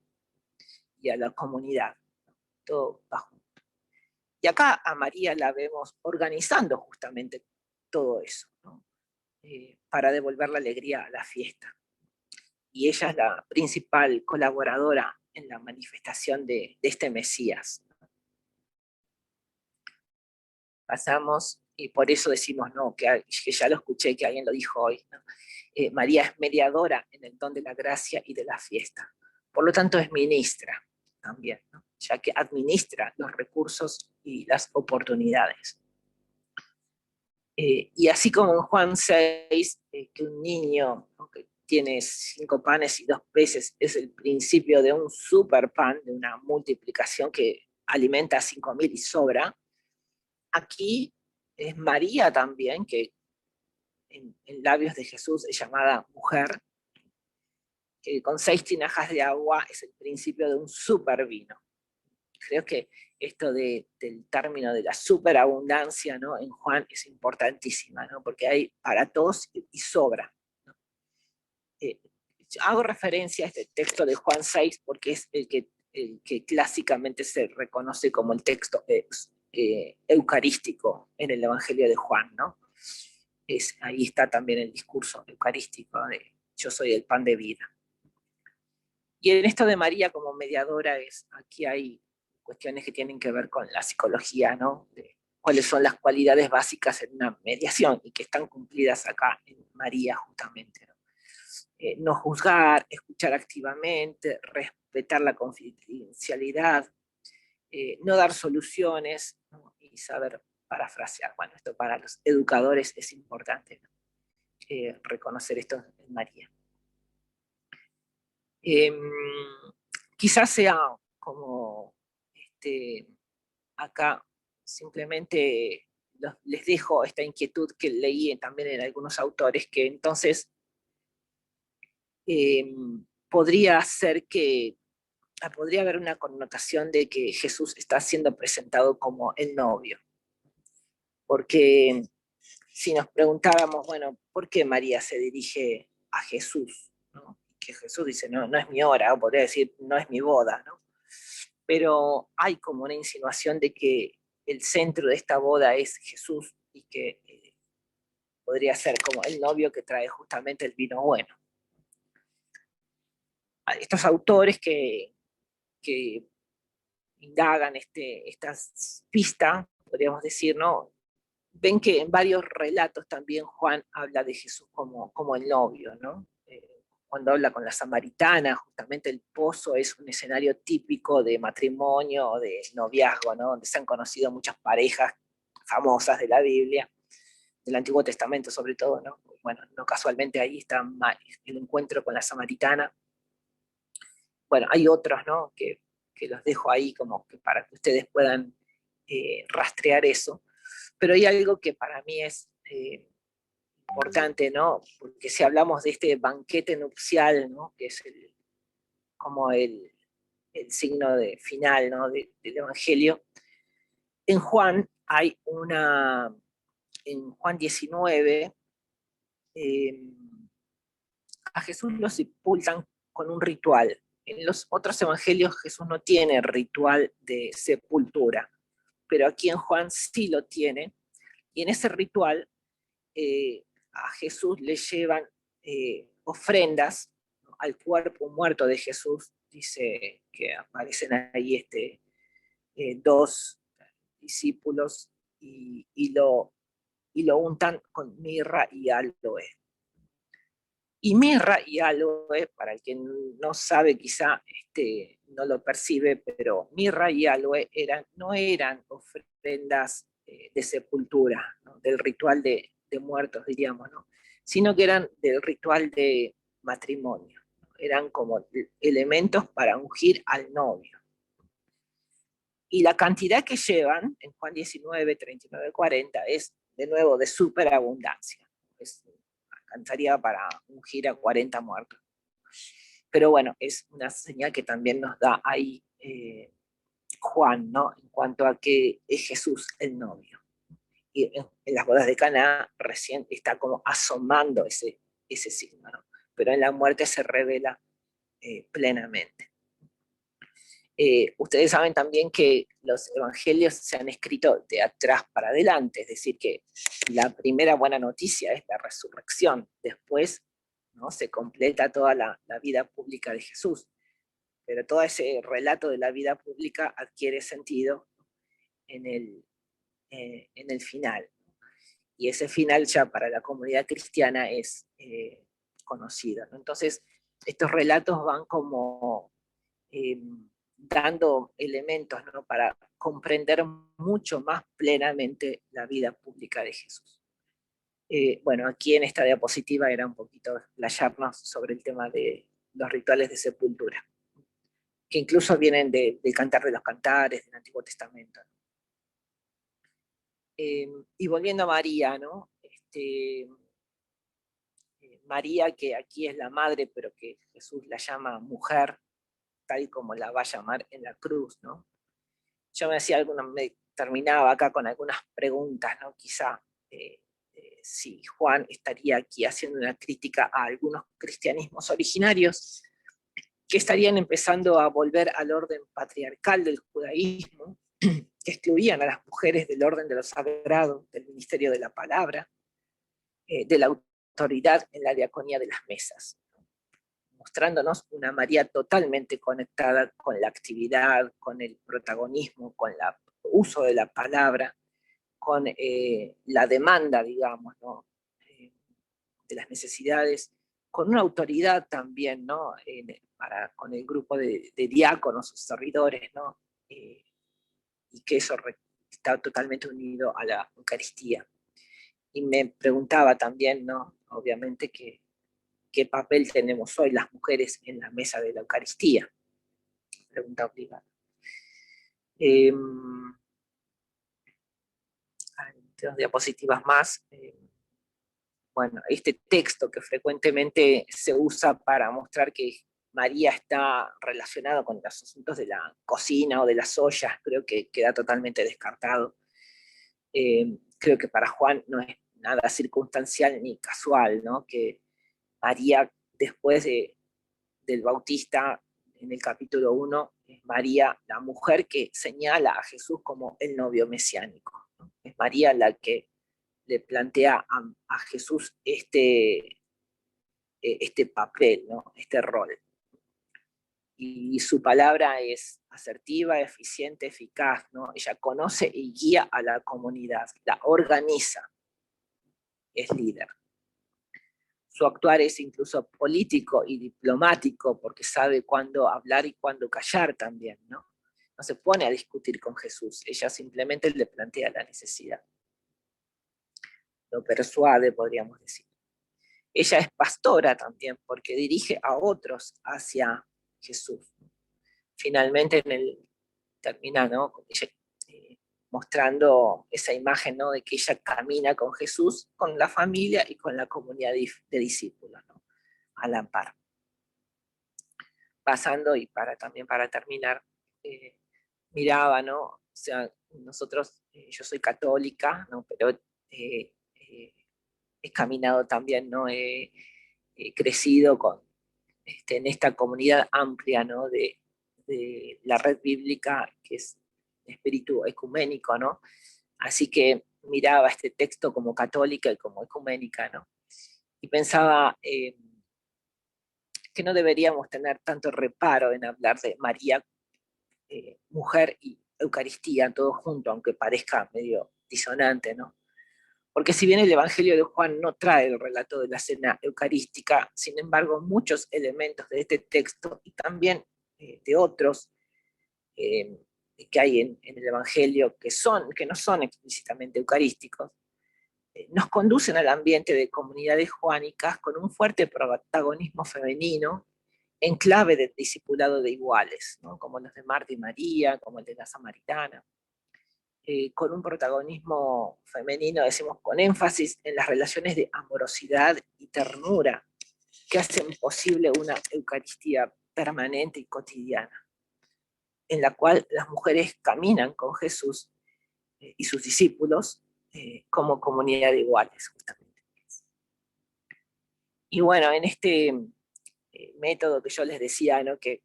y a la comunidad, ¿no? Todo va junto. Y acá a María la vemos organizando justamente todo eso, ¿no? Para devolver la alegría a la fiesta. Y ella es la principal colaboradora en la manifestación de este Mesías. Pasamos, y por eso decimos, no, que ya lo escuché, que alguien lo dijo hoy, ¿no? María es mediadora en el don de la gracia y de la fiesta. Por lo tanto, es ministra también, ¿no?, ya que administra los recursos y las oportunidades. Y así como en Juan 6, que un niño, ¿no?, que tiene 5 panes y 2 peces, es el principio de un super pan, de una multiplicación que alimenta a 5.000 y sobra. Aquí es María también, que en labios de Jesús es llamada mujer, que con 6 tinajas de agua es el principio de un super vino. Creo que esto del término de la superabundancia, ¿no?, en Juan es importantísima, ¿no?, porque hay para todos y sobra, ¿no? Hago referencia a este texto de Juan 6 porque es el que clásicamente se reconoce como el texto eucarístico en el Evangelio de Juan, ¿no? Ahí está también el discurso eucarístico de yo soy el pan de vida. Y en esto de María como mediadora, aquí hay cuestiones que tienen que ver con la psicología, ¿no?, de cuáles son las cualidades básicas en una mediación y que están cumplidas acá en María justamente, ¿no? No juzgar, escuchar activamente, respetar la confidencialidad, no dar soluciones, ¿no?, y saber parafrasear. Bueno, esto para los educadores es importante, ¿no? reconocer esto en María. Quizás sea como acá simplemente les dejo esta inquietud que leí también en algunos autores, que entonces podría haber una connotación de que Jesús está siendo presentado como el novio. Porque si nos preguntáramos, bueno, ¿por qué María se dirige a Jesús? ¿No? Que Jesús dice, no, no es mi hora, o podría decir, no es mi boda, ¿no? Pero hay como una insinuación de que el centro de esta boda es Jesús y que podría ser como el novio que trae justamente el vino bueno. Estos autores que indagan estas pistas, podríamos decir, ¿no? Ven que en varios relatos también Juan habla de Jesús como el novio, ¿no? Cuando habla con la samaritana, justamente el pozo es un escenario típico de matrimonio o de noviazgo, ¿no? Donde se han conocido muchas parejas famosas de la Biblia, del Antiguo Testamento sobre todo, ¿no? Bueno, no casualmente ahí está el encuentro con la samaritana. Bueno, hay otros, ¿no? Que los dejo ahí como que para que ustedes puedan rastrear eso. Pero hay algo que para mí es importante, ¿no? Porque si hablamos de este banquete nupcial, ¿no? Que es como el signo final, ¿no? del Evangelio, en Juan hay en Juan 19, a Jesús lo sepultan con un ritual. En los otros evangelios Jesús no tiene ritual de sepultura, pero aquí en Juan sí lo tiene, y en ese ritual a Jesús le llevan ofrendas, ¿no? Al cuerpo muerto de Jesús, dice que aparecen ahí dos discípulos y lo untan con mirra y aloe. Y mirra y aloe, para el que no sabe, quizá no lo percibe, pero mirra y aloe no eran ofrendas de sepultura, ¿no? Del ritual de muertos, diríamos, ¿no? Sino que eran del ritual de matrimonio, ¿no? Eran como elementos para ungir al novio. Y la cantidad que llevan en Juan 19, 39, 40 es de nuevo de superabundancia. Alcanzaría para ungir a 40 muertos. Pero bueno, es una señal que también nos da ahí Juan, ¿no? En cuanto a que es Jesús el novio. Y en las bodas de Caná recién está como asomando ese signo, ¿no? Pero en la muerte se revela plenamente. Ustedes saben también que los evangelios se han escrito de atrás para adelante, es decir, que la primera buena noticia es la resurrección, después, ¿no? Se completa toda la vida pública de Jesús, pero todo ese relato de la vida pública adquiere sentido en el final, y ese final ya para la comunidad cristiana es conocido, ¿no? Entonces, estos relatos van como dando elementos, ¿no? Para comprender mucho más plenamente la vida pública de Jesús. Bueno, aquí en esta diapositiva era un poquito explayarnos sobre el tema de los rituales de sepultura, que incluso vienen del Cantar de los Cantares, del Antiguo Testamento, ¿no? Y volviendo a María, ¿no? María, que aquí es la madre, pero que Jesús la llama mujer, tal como la va a llamar en la cruz, ¿no? Yo me terminaba acá con algunas preguntas, ¿no? Quizá si Juan estaría aquí haciendo una crítica a algunos cristianismos originarios que estarían empezando a volver al orden patriarcal del judaísmo, que excluían a las mujeres del orden de lo sagrado, del ministerio de la palabra, de la autoridad en la diaconía de las mesas, mostrándonos una María totalmente conectada con la actividad, con el protagonismo, con el uso de la palabra, con la demanda, digamos, ¿no? De las necesidades, con una autoridad también, ¿no? Con el grupo de diáconos, sus servidores, ¿no? Y que eso está totalmente unido a la Eucaristía. Y me preguntaba también, ¿no? obviamente, qué papel tenemos hoy las mujeres en la mesa de la Eucaristía. Pregunta obligada. Dos diapositivas más. Bueno, este texto que frecuentemente se usa para mostrar que María está relacionada con los asuntos de la cocina o de las ollas, creo que queda totalmente descartado. Creo que para Juan no es nada circunstancial ni casual, ¿no? Que María, después del Bautista, en el capítulo 1, es María la mujer que señala a Jesús como el novio mesiánico, ¿no? Es María la que le plantea a Jesús este papel, ¿no? Este rol. Y su palabra es asertiva, eficiente, eficaz, ¿no? Ella conoce y guía a la comunidad, la organiza, es líder. Su actuar es incluso político y diplomático, porque sabe cuándo hablar y cuándo callar también, ¿no? No se pone a discutir con Jesús, ella simplemente le plantea la necesidad. Lo persuade, podríamos decir. Ella es pastora también, porque dirige a otros hacia Jesús. Finalmente termina, ¿no? Ella, mostrando esa imagen, ¿no? De que ella camina con Jesús, con la familia y con la comunidad de discípulos, ¿no? A la par. Pasando, y también para terminar, miraba, ¿no? O sea, nosotros, yo soy católica, ¿no? Pero he caminado también, ¿no? He crecido en esta comunidad amplia, ¿no? de la red bíblica, que es espíritu ecuménico, ¿no? Así que miraba este texto como católica y como ecuménica, ¿no? Y pensaba que no deberíamos tener tanto reparo en hablar de María, mujer y Eucaristía, todo junto, aunque parezca medio disonante, ¿no? Porque si bien el Evangelio de Juan no trae el relato de la cena eucarística, sin embargo muchos elementos de este texto y también de otros que hay en el Evangelio que no son explícitamente eucarísticos, nos conducen al ambiente de comunidades juánicas con un fuerte protagonismo femenino en clave de discipulado de iguales, ¿no? Como los de Marta y María, como el de la Samaritana. Con un protagonismo femenino, decimos, con énfasis en las relaciones de amorosidad y ternura que hacen posible una Eucaristía permanente y cotidiana, en la cual las mujeres caminan con Jesús y sus discípulos como comunidad de iguales, justamente. Y bueno, en este método que yo les decía, ¿no? que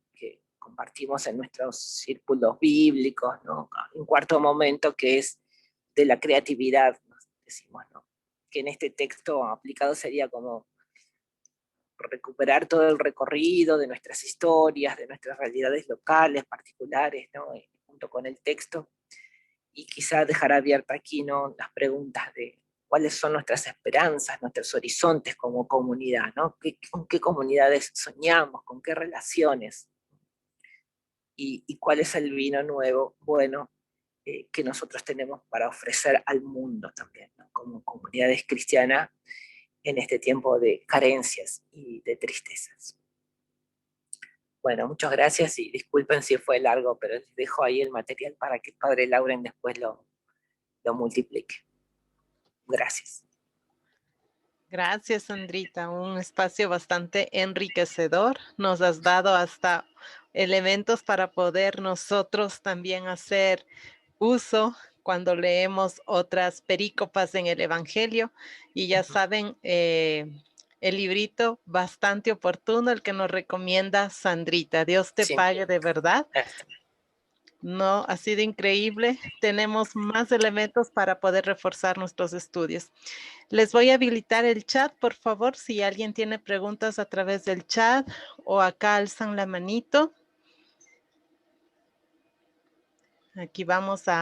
compartimos en nuestros círculos bíblicos, ¿no? Un cuarto momento que es de la creatividad, decimos, ¿no? Que en este texto aplicado sería como recuperar todo el recorrido de nuestras historias, de nuestras realidades locales, particulares, ¿no? Junto con el texto, y quizá dejar abierta aquí, ¿no? Las preguntas de cuáles son nuestras esperanzas, nuestros horizontes como comunidad, ¿no? ¿Con qué comunidades soñamos? ¿Con qué relaciones? Y cuál es el vino nuevo, bueno, que nosotros tenemos para ofrecer al mundo también, ¿no? Como comunidades cristianas en este tiempo de carencias y de tristezas. Bueno, muchas gracias y disculpen si fue largo, pero les dejo ahí el material para que el padre Lauren después lo multiplique. Gracias. Gracias, Sandrita. Un espacio bastante enriquecedor. Nos has dado hasta elementos para poder nosotros también hacer uso cuando leemos otras perícopas en el Evangelio. Y ya saben, el librito bastante oportuno, el que nos recomienda Sandrita. Dios te pague de verdad. No, ha sido increíble. Tenemos más elementos para poder reforzar nuestros estudios. Les voy a habilitar el chat, por favor, si alguien tiene preguntas a través del chat o acá alzan la manito. Aquí vamos a